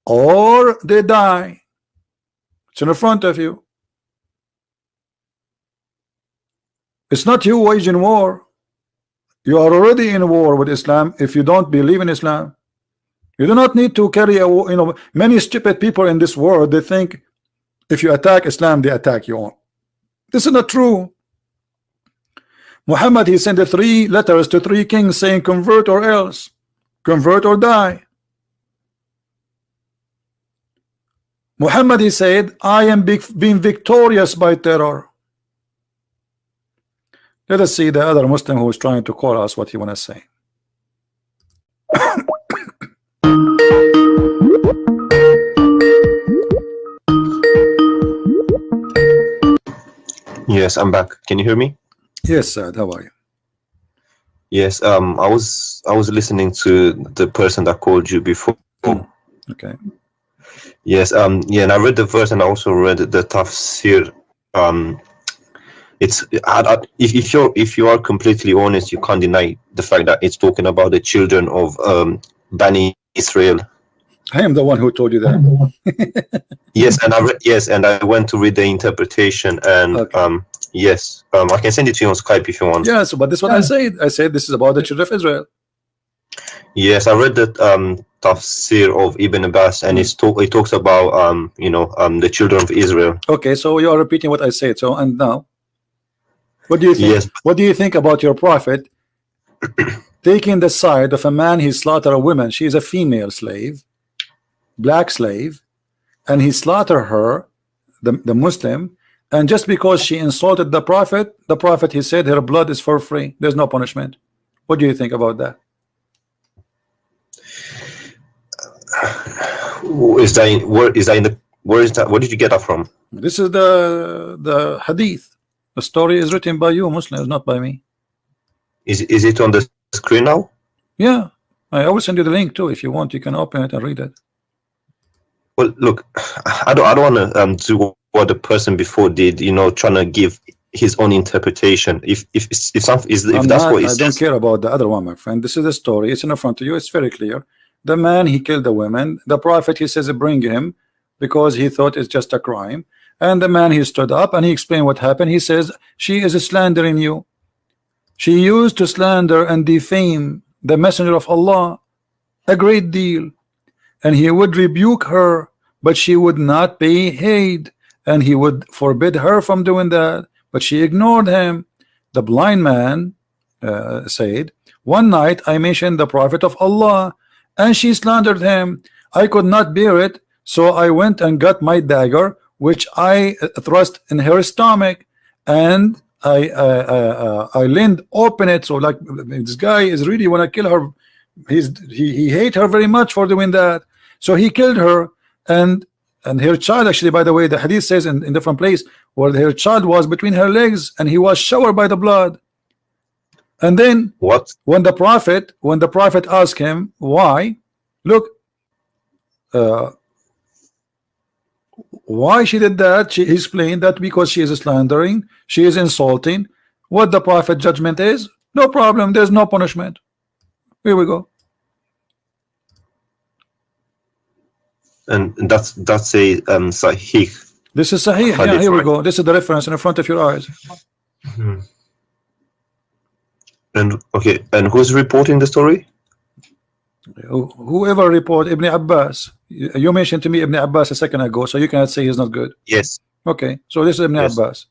or they die. It's in front of you. It's not you waging war. You are already in war with Islam if you don't believe in Islam. You do not need to carry a war. You know, many stupid people in this world, they think if you attack Islam, they attack you. This is not true. Muhammad, he sent 3 letters to 3 kings saying convert or else, convert or die. Muhammad, he said, I am being victorious by terror. Let us see the other Muslim who is trying to call us what he want to say. Yes, I'm back. Can you hear me? Yes, sir. How are you? Yes, I was listening to the person that called you before. Okay. Yes, yeah, and I read the verse and I also read the tafsir. It's if you are completely honest, you can't deny the fact that it's talking about the children of Bani Israel. I am the one who told you that. Yes, and I went to read the interpretation, and Okay. yes, I can send it to you on Skype if you want. Yes, but this is what I said. I said this is about the children of Israel. Yes, I read that tafsir of Ibn Abbas, and it talks about the children of Israel. Okay, so you are repeating what I said. So, and now, what do you think? Yes. What do you think about your prophet taking the side of a man? He slaughtered a woman. She is a female slave, black slave, and he slaughtered her, the Muslim, and just because she insulted the prophet, he said her blood is for free. There's no punishment. What do you think about that? Where is that? Where did you get that from? This is the hadith. The story is written by you Muslims, not by me. Is it on the screen now? Yeah, I will send you the link too. If you want, you can open it and read it. Well, look, I don't want to do what the person before did. Trying to give his own interpretation. If that's what he says. I don't care about the other one, my friend. This is the story. It's in front of you. It's very clear. The man, he killed the women. The prophet, he says, bring him, because he thought it's just a crime. And the man, he stood up and he explained what happened. He says, she is slandering you. She used to slander and defame the messenger of Allah a great deal, and he would rebuke her, but she would not pay heed, and he would forbid her from doing that, but she ignored him. The blind man said, one night I mentioned the prophet of Allah, and she slandered him. I could not bear it, so I went and got my dagger, which I thrust in her stomach, and I leaned open it. So like, this guy is really want to kill her. He hate her very much for doing that. So he killed her, and her child, actually, by the way, the hadith says in different place where her child was between her legs, and he was showered by the blood. And then when the prophet asked him why, look, why she did that, he explained that because she is slandering, she is insulting. What the prophet judgment is, no problem, there's no punishment. Here we go. And that's a sahih. This is sahih. Yeah, here we go. This is the reference in front of your eyes. Mm-hmm. And okay, and who's reporting the story? Whoever report Ibn Abbas. You mentioned to me Ibn Abbas a second ago, so you cannot say he's not good. Yes. Okay, so this is Ibn Abbas.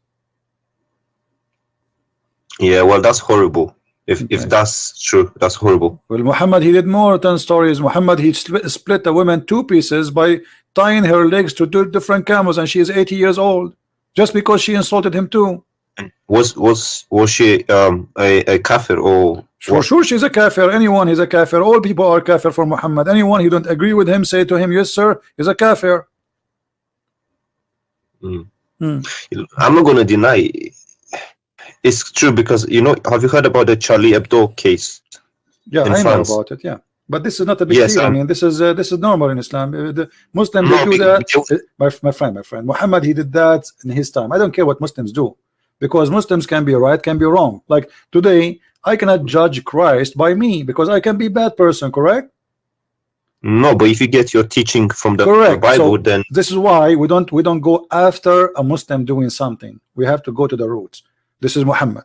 Yeah, well, that's horrible. If that's true, that's horrible. Well, Muhammad, he did more than stories. Muhammad, he split a woman two pieces by tying her legs to two different camels, and she is 80 years old, just because she insulted him too. Was she a kafir or? For sure, she's a kafir. Anyone is a kafir. All people are kafir for Muhammad. Anyone who don't agree with him, say to him, yes, sir, he's a kafir. I'm not going to deny it's true, because have you heard about the Charlie Hebdo case? Yeah, I know about it. Yeah, but this is not a big deal. I mean, this is normal in Islam. The Muslims they do that. My friend, Muhammad, he did that in his time. I don't care what Muslims do, because Muslims can be right, can be wrong. Like today, I cannot judge Christ by me, because I can be a bad person, correct? No, but if you get your teaching from the Bible, then this is why we don't go after a Muslim doing something. We have to go to the roots. This is Muhammad.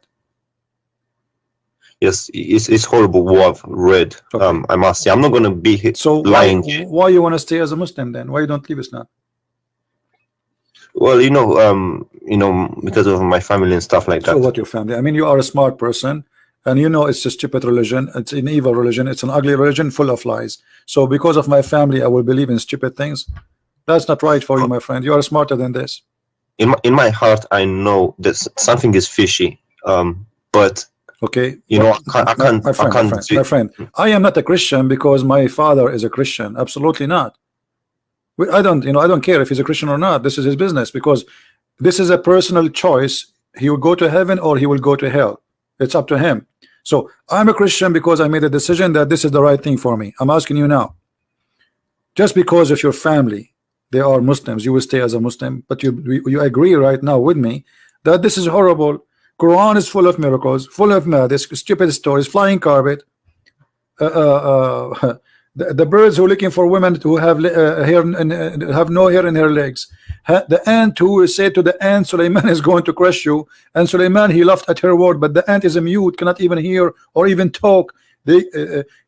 Yes, it's horrible what I've read. Okay. I must say, I'm not going to be lying. Why you want to stay as a Muslim then? Why you don't leave Islam? Well, because of my family and stuff like that. So what, your family? I mean, you are a smart person, and you know it's a stupid religion. It's an evil religion. It's an ugly religion full of lies. So because of my family, I will believe in stupid things. That's not right for you, my friend. You are smarter than this. In my heart, I know that something is fishy. But okay, I can't. My friend, I am not a Christian because my father is a Christian. Absolutely not. I don't care if he's a Christian or not. This is his business, because this is a personal choice. He will go to heaven or he will go to hell. It's up to him. So I'm a Christian because I made a decision that this is the right thing for me. I'm asking you now, just because of your family, they are Muslims, you will stay as a Muslim, but you agree right now with me that this is horrible. Quran is full of miracles, full of madness, stupid stories, flying carpet. The birds who are looking for women who have hair and have no hair in their legs. The ant who said to the ant, Sulaiman is going to crush you, and Sulaiman, he laughed at her word, but the ant is a mute, cannot even hear or even talk. They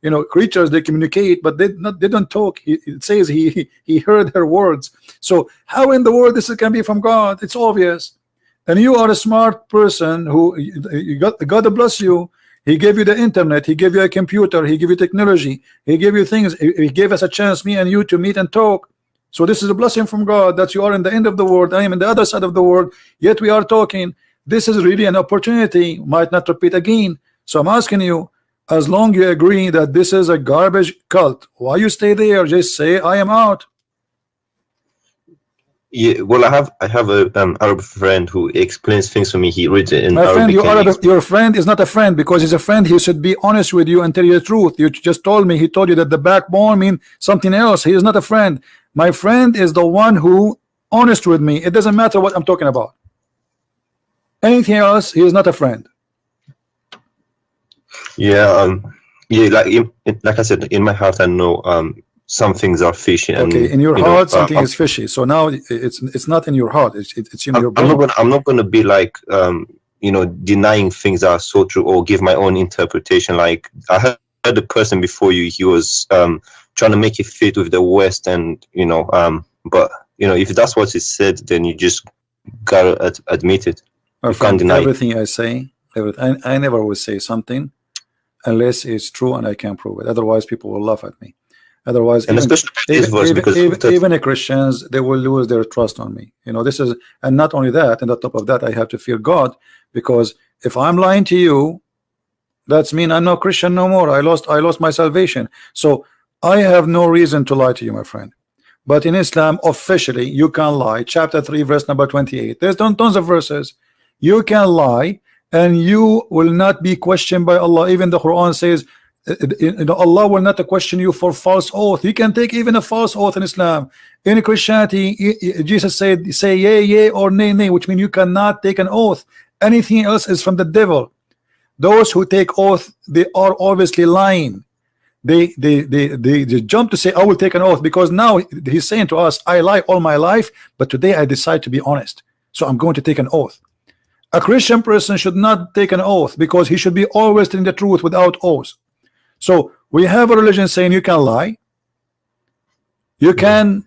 you know, creatures, they communicate, but they don't talk. It says he heard her words. So how in the world this can be from God? It's obvious. And you are a smart person who God bless you. He gave you the internet, he gave you a computer, he gave you technology, he gave you things, he gave us a chance, me and you, to meet and talk. So this is a blessing from God, that you are in the end of the world, I am in the other side of the world, yet we are talking. This is really an opportunity, might not repeat again. So I'm asking you, as long you agree that this is a garbage cult, why you stay there? Just say I am out. Yeah, well, I have a Arab friend who explains things to me. He reads it in My friend, Arabic. your friend is not a friend, because he's a friend. He should be honest with you and tell you the truth. You just told me, he told you that the backbone means something else. He is not a friend. My friend is the one who honest with me. It doesn't matter what I'm talking about. Anything else, he is not a friend. Yeah, yeah, like I said, in my heart I know some things are fishy. And, okay, in your heart something is fishy. So now it's not in your heart. It's in your brain. I'm not gonna be like you know, denying things that are so true or give my own interpretation. Like I heard the person before you, he was trying to make it fit with the West, and you know, but you know, if that's what he said, then you just gotta admit it. You can't deny everything I say. I never will say something unless it's true and I can prove it. Otherwise, people will laugh at me. Otherwise, and even the Christians, they will lose their trust on me. You know, this is, and not only that, and on top of that, I have to fear God, because if I'm lying to you, that's mean I'm not Christian no more. I lost my salvation. So I have no reason to lie to you, my friend. But in Islam, officially, you can lie. Chapter 3, verse number 28. There's tons of verses. You can lie, and you will not be questioned by Allah. Even the Quran says, you know, Allah will not question you for false oath. You can take even a false oath in Islam. In Christianity, Jesus said, say yea, yea, or nay, nay, which means you cannot take an oath. Anything else is from the devil. Those who take oath, they are obviously lying. They jump to say, I will take an oath, because now he's saying to us, I lie all my life, but today I decide to be honest, so I'm going to take an oath. A Christian person should not take an oath, because he should be always telling the truth without oath. So we have a religion saying you can lie, you can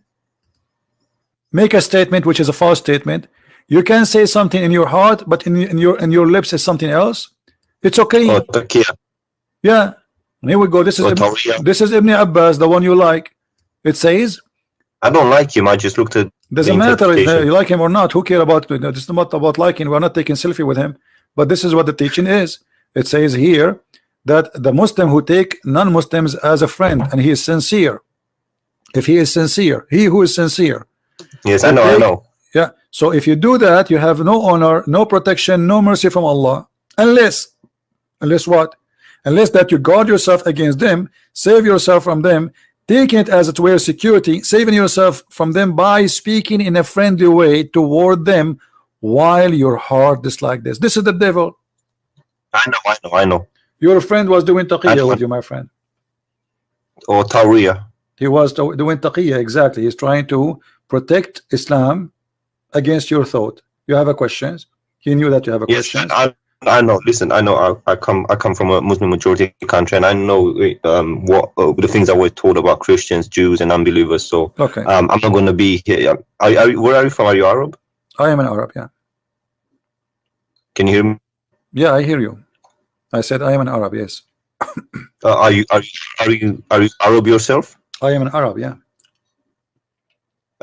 make a statement which is a false statement, you can say something in your heart, but in your lips is something else. It's okay. Yeah. And here we go. This is Ibn Abbas, the one you like. It says, I don't like him. I just looked at. Doesn't matter if you like him or not. Who care about it? It's not about liking. We're not taking selfie with him. But this is what the teaching is. It says here that the Muslim who take non-Muslims as a friend, and he is sincere. If he is sincere, he who is sincere. Yes, I know. Yeah. So if you do that, you have no honor, no protection, no mercy from Allah, unless what? Unless that you guard yourself against them, save yourself from them, taking it as it were security, saving yourself from them by speaking in a friendly way toward them while your heart is like this. This is the devil. I know. Your friend was doing taqiyya with you, my friend. Or Tawriya. He was doing taqiyya, exactly. He's trying to protect Islam against your thought. You have a questions? He knew that you have a question. I know. Listen, I know. I come from a Muslim majority country, and I know what the things that were told about Christians, Jews, and unbelievers. So okay, I'm not going to be here. Where are you from? Are you Arab? I am an Arab. Yeah. Can you hear me? Yeah, I hear you. I said I am an Arab. Yes. Are you Arab yourself? I am an Arab. Yeah.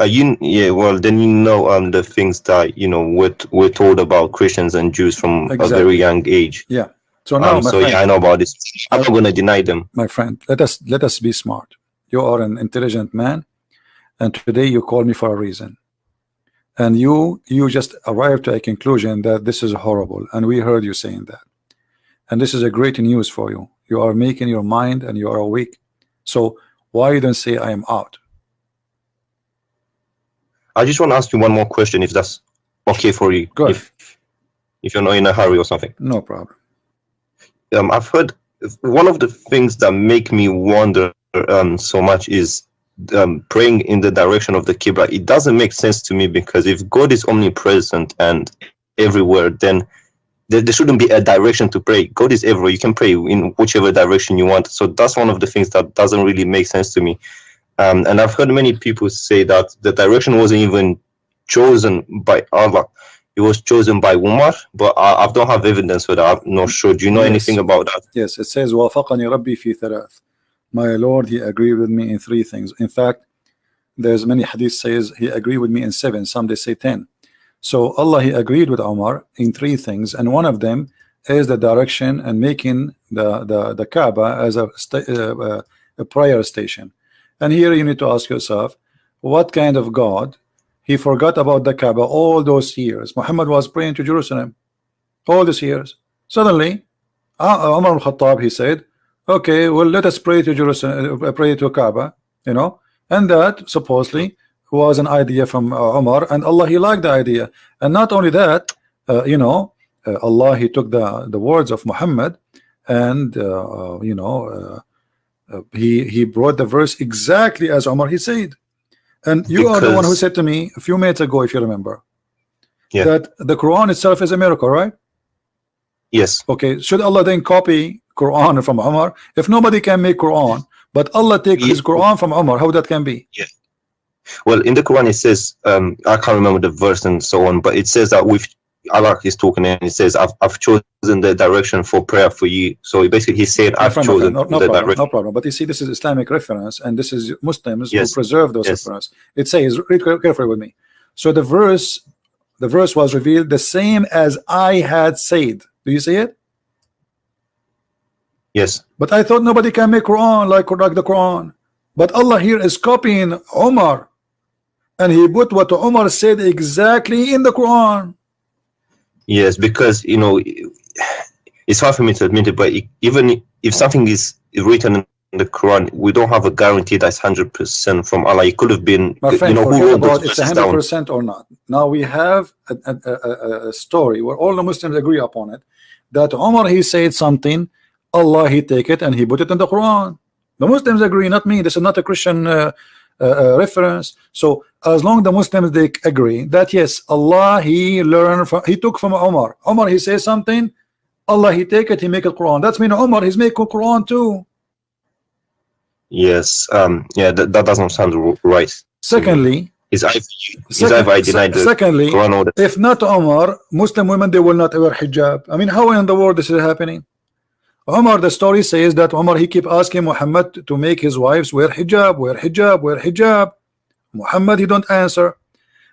Yeah, well, then you know the things that we're told about Christians and Jews from a very young age. Yeah. So now, my friend, yeah, I know about this. I'm not going to deny them. My friend, let us be smart. You are an intelligent man, and today you call me for a reason, and you just arrived to a conclusion that this is horrible, and we heard you saying that, and this is a great news for you. You are making your mind, and you are awake. So why you don't say I am out? I just want to ask you one more question, if that's okay for you. Go ahead. If you're not in a hurry or something. No problem. I've heard one of the things that make me wonder so much is praying in the direction of the Qibla. It doesn't make sense to me, because if God is omnipresent and everywhere, then there shouldn't be a direction to pray. God is everywhere. You can pray in whichever direction you want. So that's one of the things that doesn't really make sense to me. And I've heard many people say that the direction wasn't even chosen by Allah. It was chosen by Umar, but I don't have evidence for that. I'm not sure. Do you know anything about that? Yes, it says وافقني ربي في ثلاث. My Lord, he agreed with me in 3 things. In fact, there's many hadith says he agreed with me in 7. Some they say 10. So Allah, he agreed with Umar in 3 things, and one of them is the direction and making the Kaaba as a prayer station. And here you need to ask yourself, what kind of God? He forgot about the Kaaba all those years. Muhammad was praying to Jerusalem all these years. Suddenly, Umar al-Khattab, he said, okay, well, let us pray to Jerusalem, pray to Kaaba, you know, and that supposedly was an idea from Umar, and Allah, he liked the idea. And not only that, you know, Allah, he took the words of Muhammad, and you know, he brought the verse exactly as Umar he said. And you are the one who said to me a few minutes ago, if you remember, that the Quran itself is a miracle, right? Yes. Okay, should Allah then copy Quran from Umar? If nobody can make Quran, but Allah take his Quran from Umar, how that can be? Yeah. Well, in the Quran it says, I can't remember the verse and so on, but it says that with Allah is talking, and it says, I've chosen the direction for prayer for you. So basically he said, I've chosen the direction. No problem. But you see, this is Islamic reference, and this is Muslims who preserve those references. It says, read carefully with me. So the verse was revealed the same as I had said. Do you see it? Yes. But I thought nobody can make Quran like the Quran. But Allah here is copying Umar, and he put what Umar said exactly in the Quran. Yes, because, you know, it's hard for me to admit it, but even if something is written in the Quran, we don't have a guarantee that's 100% from Allah. It could have been, my friend, you know, who about it's 100% or not. Now we have a story where all the Muslims agree upon it, that Umar, he said something, Allah, he take it and he put it in the Quran. The Muslims agree, not me. This is not a Christian reference. So as long the Muslims, they agree that yes, Allah, he learned from, he took from Umar. Umar, he says something, Allah, he take it, he make it Quran. That's mean Umar, he's making Quran too. Yes. Yeah, that doesn't sound right. Secondly, I denied the secondly, Quran order. If not Umar, Muslim women, they will not wear hijab. I mean, how in the world this is happening? Umar, the story says that Umar, he keep asking Muhammad to make his wives wear hijab, wear hijab, wear hijab. Muhammad, he don't answer.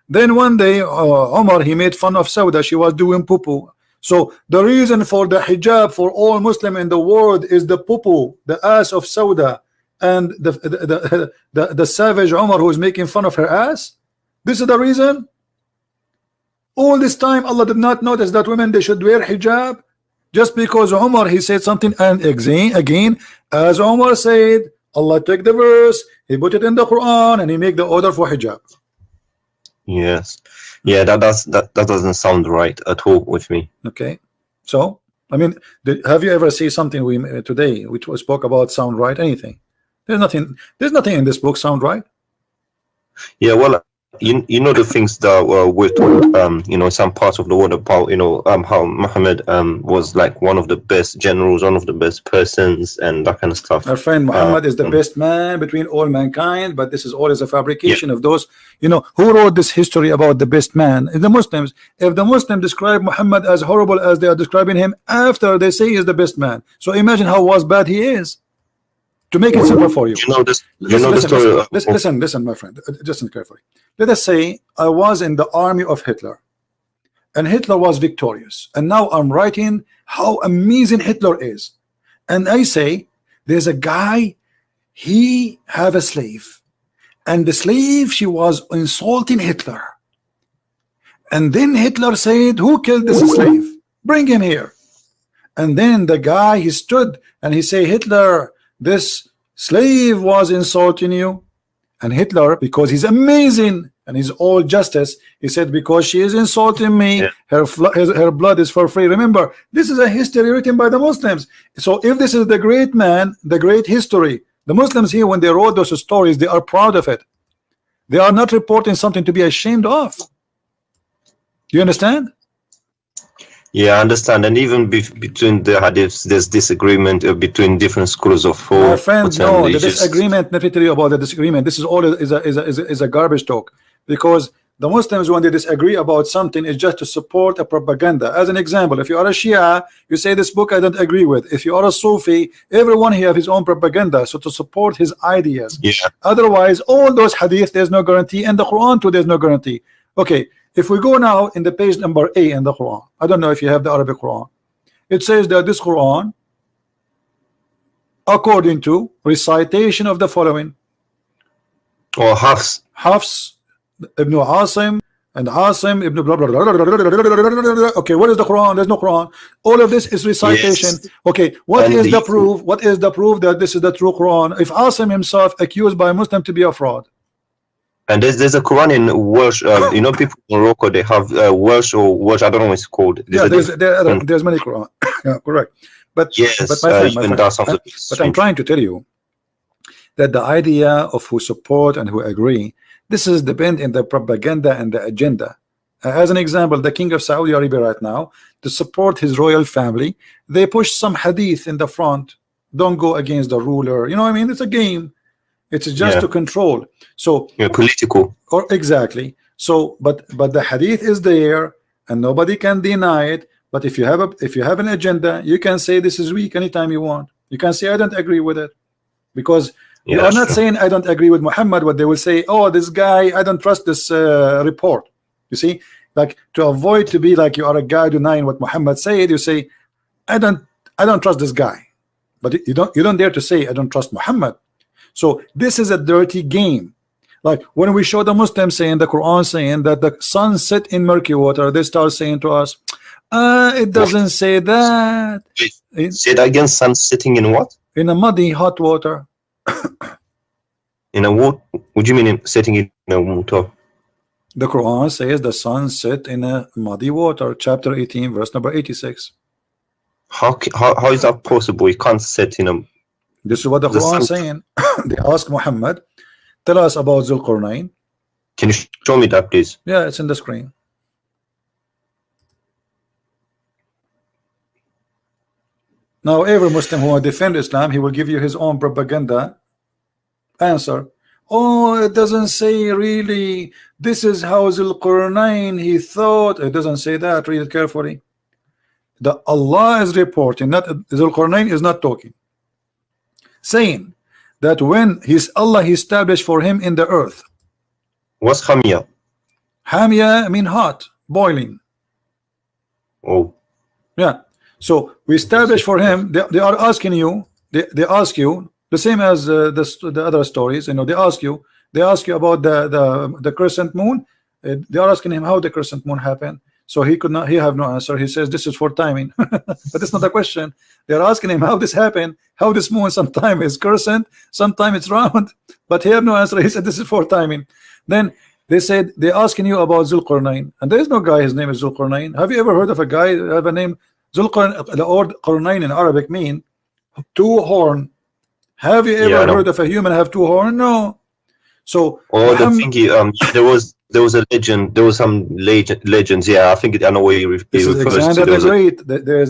Then one day, Umar, he made fun of Sauda. She was doing poo-poo. So the reason for the hijab for all Muslim in the world is the poo-poo, the ass of Sauda, and the savage Umar who is making fun of her ass. This is the reason. All this time, Allah did not notice that women, they should wear hijab. Just because Umar, he said something, and again, as Umar said, Allah took the verse, he put it in the Quran, and he make the order for hijab. Yes. Yeah, that doesn't sound right at all with me. Okay. So, I mean, have you ever seen something today which we spoke about sound right? Anything? There's nothing in this book sound right. Yeah, well, you know the things that we're told, you know, some parts of the world about, you know, how Muhammad was like one of the best generals, one of the best persons, and that kind of stuff. Our friend Muhammad is the best man between all mankind, but this is always a fabrication of those, you know, who wrote this history about the best man? The Muslims. If the Muslims describe Muhammad as horrible as they are describing him after they say he is the best man, so imagine how bad he is. To make it simple for you, listen, my friend, listen carefully. Let us say I was in the army of Hitler, and Hitler was victorious, and now I'm writing how amazing Hitler is, and I say there's a guy, he have a slave, and the slave, she was insulting Hitler, and then Hitler said, who killed this slave? Bring him here. And then the guy, he stood and he say, Hitler, this slave was insulting you. And Hitler, because he's amazing and he's all justice, he said, because she is insulting me, her blood is for free. Remember, this is a history written by the Muslims. So if this is the great man, the great history, The Muslims here, when they wrote those stories, they are proud of it. They are not reporting something to be ashamed of. Do you understand? Yeah, I understand. And even between the hadiths, there's disagreement between different schools of thought. My friend, no, the disagreement, let me tell you about the disagreement. This is all is a garbage talk, because the Muslims, when they disagree about something, is just to support a propaganda. As an example, if you are a Shia, you say this book I don't agree with. If you are a Sufi, everyone here have his own propaganda, so to support his ideas. Yeah. Otherwise, all those hadith, there's no guarantee, and the Quran too, there's no guarantee. Okay, if we go now in the page number A in the Quran, I don't know if you have the Arabic Quran. It says that this Quran, according to recitation of the following, or Hafs Ibn Asim and Asim Ibn blah, blah, blah, blah, blah, blah, blah. Okay, what is the Quran? There's no Quran. All of this is recitation. Yes. Okay, what is the proof? What is the proof that this is the true Quran? If Asim himself accused by a Muslim to be a fraud. And there's a Quran in Welsh. You know, people in Morocco, they have Welsh or Welsh. I don't know what it's called. There's many Quran. Yeah, correct. But yes, but I'm trying to tell you that the idea of who support and who agree, this is depend in the propaganda and the agenda. As an example, the king of Saudi Arabia right now, to support his royal family, they push some hadith in the front. Don't go against the ruler. You know what I mean? It's a game. It's just to control. So political. Or exactly. So, but the hadith is there, and nobody can deny it. But if you have an agenda, you can say this is weak anytime you want. You can say I don't agree with it, because you are not saying I don't agree with Muhammad. But they will say, oh, this guy, I don't trust this report. You see, like, to avoid to be like you are a guy denying what Muhammad said, you say I don't trust this guy. But you don't dare to say I don't trust Muhammad. So this is a dirty game. Like when we show the Muslims saying the Quran saying that the sun set in murky water, they start saying to us, it doesn't say that. Say that again. Sun sitting in what? In a muddy hot water. In a what? What do you mean sitting in a water? The Quran says the sun set in a muddy water. Chapter 18, verse number 86. How is that possible? You can't sit in a. This is what the Quran is saying. They ask Muhammad, tell us about Zulqarnain. Can you show me that, please? Yeah, it's in the screen. Now, every Muslim who will defend Islam, he will give you his own propaganda answer. Oh, it doesn't say really. This is how Zulqarnain he thought. It doesn't say that. Read it carefully. The Allah is reporting, not Zulqarnain is not talking, saying that when Allah established for him in the earth. What's Hamia? Hamia mean hot, boiling. Oh. Yeah. So we establish for him. They are asking you. They ask you the same as the other stories. You know, they ask you about the crescent moon. They are asking him how the crescent moon happened. So he could not. He have no answer. He says this is for timing. But it's not a question. They are asking him how this happened. How this moon sometime is crescent, sometime it's round. But he have no answer. He said this is for timing. Then they said they're asking you about Zulqarnain, and there is no guy. His name is Zulqarnain. Have you ever heard of a guy have a name Zulqarnain? The word Qarnain in Arabic mean two horn. Have you ever heard of a human have two horn? No. So the thingy, there was a legend. There was some legends. Yeah, I think I know where you refers to. Alexander the Great.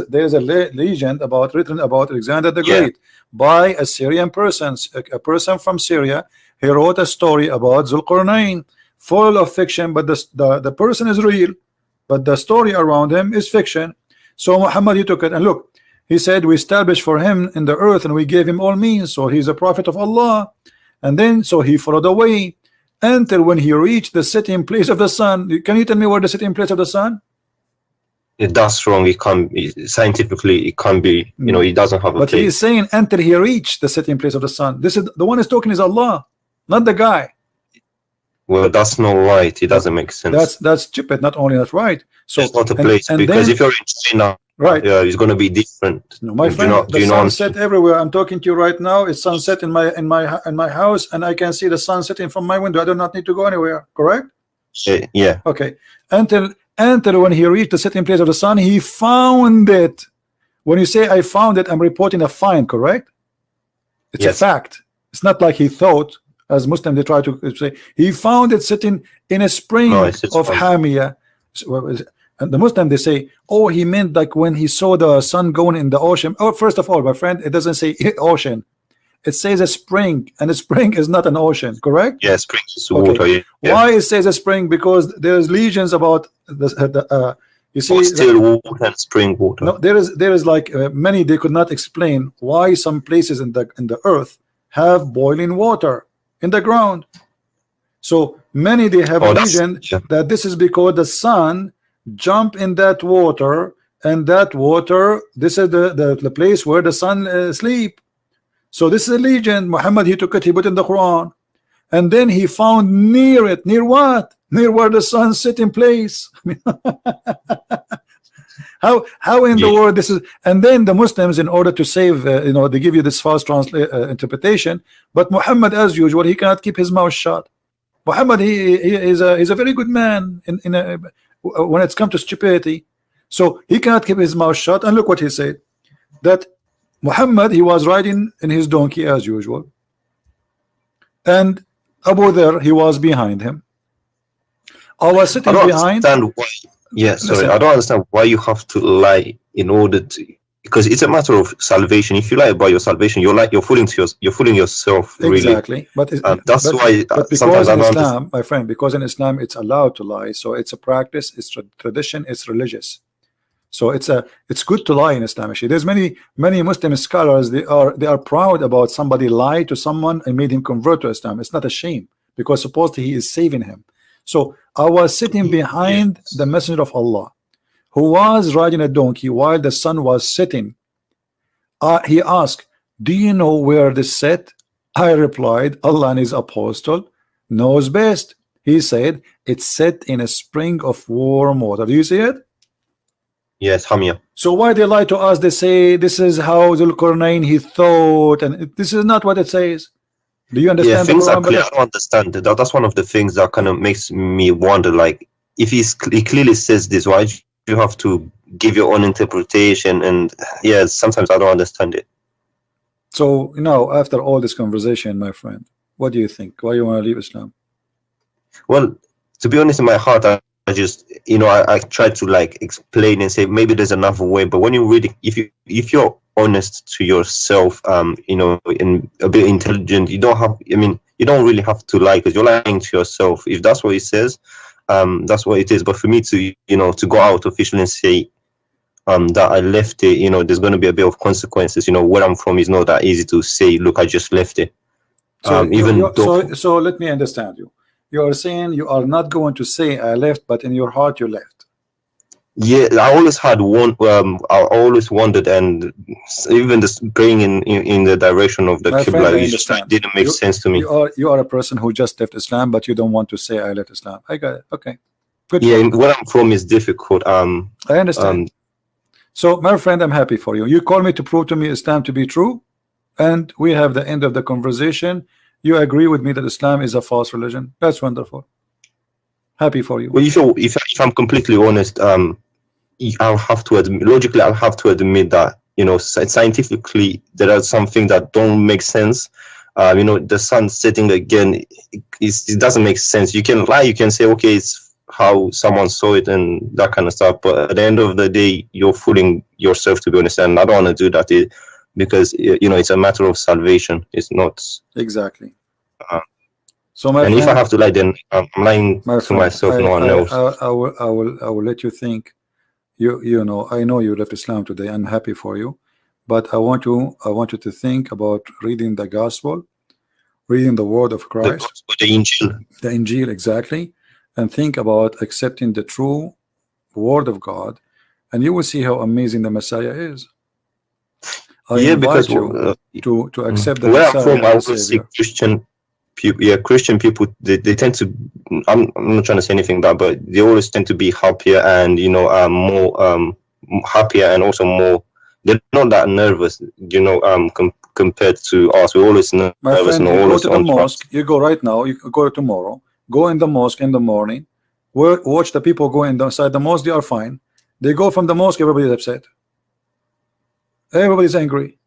There's a legend written about Alexander the Great by a Syrian person, a person from Syria. He wrote a story about Zulqarnain, full of fiction, but the person is real, but the story around him is fiction. So Muhammad, he took it and look. He said we established for him in the earth and we gave him all means, so he's a prophet of Allah. And then so he followed the way until when he reached the setting place of the sun. Can you tell me where the setting place of the sun? That's wrong. It can't be scientifically. It can't be. You know, he doesn't have a. But he's saying until he reached the setting place of the sun. This is the one who's talking is Allah, not the guy. Well, that's not right. It doesn't make sense. That's stupid. Not only not right. So it's not a place because if you're in China, right? Yeah, it's going to be different. No, my friend, the sunset everywhere. I'm talking to you right now. It's sunset in my house, and I can see the sun setting from my window. I do not need to go anywhere. Correct? Yeah. Okay. Until when he reached the setting place of the sun, he found it. When you say I found it, I'm reporting a find. Correct? It's a fact. It's not like he thought, as Muslims they try to say, he found it sitting in a spring of Hamia. And the Muslim they say, oh, he meant like when he saw the sun going in the ocean. Oh, first of all, my friend, it doesn't say ocean. It says a spring, and a spring is not an ocean, correct? Yeah, spring is water. Okay. Yeah. Why it says a spring? Because there's legions about the you see, still water and spring water. No, there is like many. They could not explain why some places in the earth have boiling water in the ground. So many they have a legion that this is because the sun jump in that water, and that water, this is the place where the sun sleep. So this is a legend. Muhammad, he took it, he put in the Quran, and then he found near it. Near what? Near where the sun sit in place. How in the world this is? And then the Muslims, in order to save, you know, they give you this false interpretation. But Muhammad, as usual, he cannot keep his mouth shut. Muhammad, he is a very good man when it's come to stupidity. So he cannot keep his mouth shut. And look what he said, that Muhammad, he was riding in his donkey as usual, and Abu Dharr, he was behind him. I was sitting behind. Yeah, sorry, I don't understand why you have to lie in order to, because it's a matter of salvation. If you lie about your salvation, you're fooling yourself. Exactly, really. But that's why. But because in Islam, my friend, because in Islam it's allowed to lie, so it's a practice, it's tradition, it's religious. So it's good to lie in Islam. There's many Muslim scholars, they are proud about somebody lied to someone and made him convert to Islam. It's not a shame, because supposedly he is saving him. So I was sitting behind the Messenger of Allah, who was riding a donkey while the sun was setting. He asked, do you know where this set? I replied, Allah and his apostle knows best. He said, it's set in a spring of warm water. Do you see it? Yes, Hamia. So why they lie to us? They say this is how Zulkarnain he thought, and this is not what it says. Do you understand? Yeah, things are clear. I don't understand. That's one of the things that kind of makes me wonder. Like, if he clearly says this, why do you have to give your own interpretation? And yeah, sometimes I don't understand it. So, you know, after all this conversation, my friend, what do you think? Why you want to leave Islam? Well, to be honest, in my heart, I just, you know, I try to like explain and say maybe there's another way. But when you read it, if you're honest to yourself, you know, and a bit intelligent, you don't have, I mean, you don't really have to lie, because you're lying to yourself. If that's what it says, that's what it is. But for me to, you know, to go out officially and say that I left it, you know, there's going to be a bit of consequences. You know, where I'm from is not that easy to say, look, I just left it. So, so let me understand you. You are saying you are not going to say I left, but in your heart you left. Yeah, I always had one. I always wondered, and even this praying in the direction of the Qibla didn't make sense to me. You are a person who just left Islam, but you don't want to say I left Islam. I got it. Okay, good. Yeah, where I'm from is difficult. I understand. So, my friend, I'm happy for you. You call me to prove to me Islam to be true, and we have the end of the conversation. You agree with me that Islam is a false religion. That's wonderful. Happy for you. Well, if I'm completely honest, I'll have to admit, logically, I'll have to admit that, you know, scientifically, there are some things that don't make sense. You know, the sun setting again, it doesn't make sense. You can lie, you can say, okay, it's how someone saw it and that kind of stuff. But at the end of the day, you're fooling yourself, to be honest. And I don't want to do that. Because, you know, it's a matter of salvation. It's not exactly. So my friend, if I have to lie, then I'm lying to myself. No one else. I will let you think. You know, I know you left Islam today. I'm happy for you, but I want you to think about reading the gospel, reading the word of Christ, the Injil, exactly, and think about accepting the true word of God, and you will see how amazing the Messiah is. I invite you to accept the where Messiah. I'm from, I also see Christian people. Yeah, Christian people. They tend to. I'm not trying to say anything bad, but they always tend to be happier and, you know, more happier and also more. They're not that nervous, you know, compared to us. We're always nervous. My friend, you go to the mosque. You go right now. You go tomorrow. Go in the mosque in the morning. Watch the people go inside the mosque. They are fine. They go from the mosque. Everybody's upset. Everybody's angry.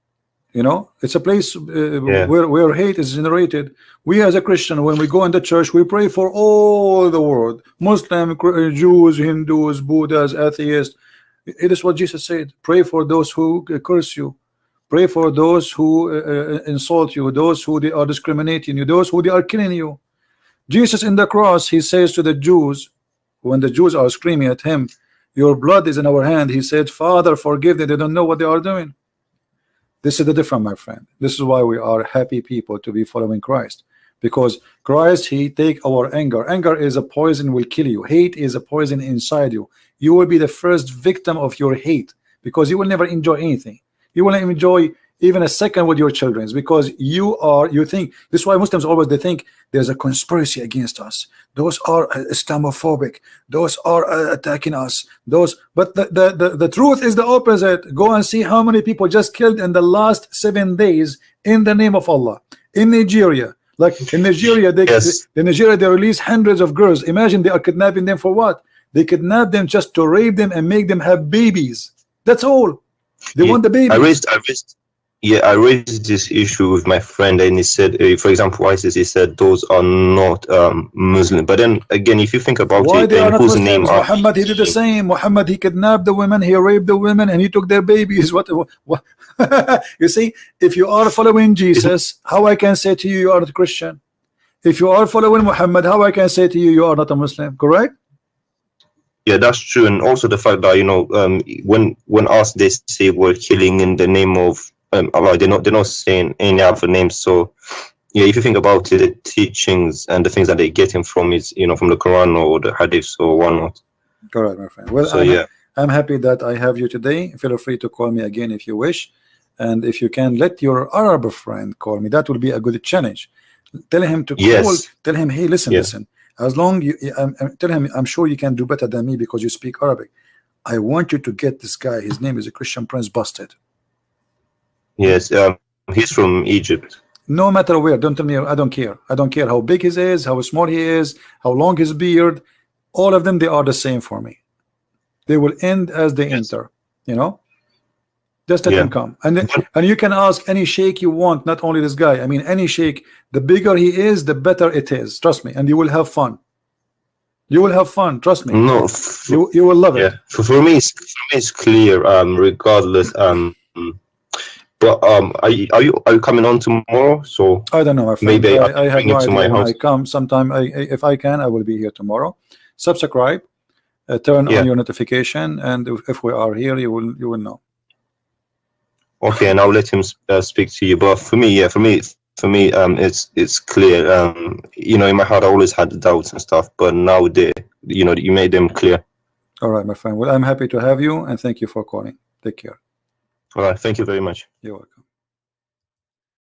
You know, it's a place Yeah. where hate is generated. We as a Christian, when we go in the church, we pray for all the world, Muslim, Jews, Hindus, Buddhas, atheists. It is what Jesus said. Pray for those who curse you. Pray for those who insult you, those who they are discriminating you, those who they are killing you. Jesus in the cross, he says to the Jews, when the Jews are screaming at him, your blood is in our hand, he said, Father, forgive them, they don't know what they are doing. This is the difference, my friend. This is why we are happy people to be following Christ, because Christ, he take our anger. Anger is a poison, will kill you. Hate is a poison inside you. You will be the first victim of your hate, because you will never enjoy anything. You will not enjoy even a second with your children, because you think, this is why Muslims always, they think there's a conspiracy against us, those are Islamophobic, those are attacking us, but the truth is the opposite. Go and see how many people just killed in the last 7 days in the name of Allah in Nigeria. Like in Nigeria, in Nigeria they release hundreds of girls. Imagine, they are kidnapping them for what? They kidnap them just to rape them and make them have babies. That's all. They want the babies. I raised this issue with my friend, and he said, for example, ISIS, he said those are not Muslim. But then again, if you think about why it, they are not whose Muslims? name are Muhammad, he did the same. Muhammad, he kidnapped the women, he raped the women, and he took their babies. What? You see, if you are following Jesus, how I can say to you, you are not a Christian? If you are following Muhammad, how I can say to you, you are not a Muslim? Correct? Yeah, that's true. And also the fact that, you know, when asked, they say we're killing in the name of Allah, they're not saying any other names. So yeah, if you think about it, the teachings and the things that they're getting from is, you know, from the Quran or the Hadiths or whatnot. Correct, my friend. Well, so I'm happy that I have you today. Feel free to call me again if you wish, and if you can, let your Arab friend call me. That will be a good challenge. Tell him to call. Tell him, hey, listen. As long you, tell him, I'm sure you can do better than me because you speak Arabic. I want you to get this guy. His name is a Christian Prince busted. Yes, he's from Egypt. No matter where, don't tell me. I don't care. I don't care how big he is, how small he is, how long his beard. All of them, they are the same for me. They will end as they enter. You know. Just let him come, and you can ask any sheikh you want, not only this guy. I mean, any sheikh. The bigger he is, the better it is. Trust me, and you will have fun. You will have fun. Trust me. No, you will love it. For me, it's clear. Regardless. But are you coming on tomorrow? So I don't know, my friend. Maybe I have no idea when I come. Sometime, if I can, I will be here tomorrow. Subscribe, turn on your notification, and if we are here, you will know. Okay, and I'll let him speak to you. But for me, it's clear. You know, in my heart, I always had doubts and stuff, but now you made them clear. All right, my friend. Well, I'm happy to have you, and thank you for calling. Take care. All right, thank you very much. You're welcome.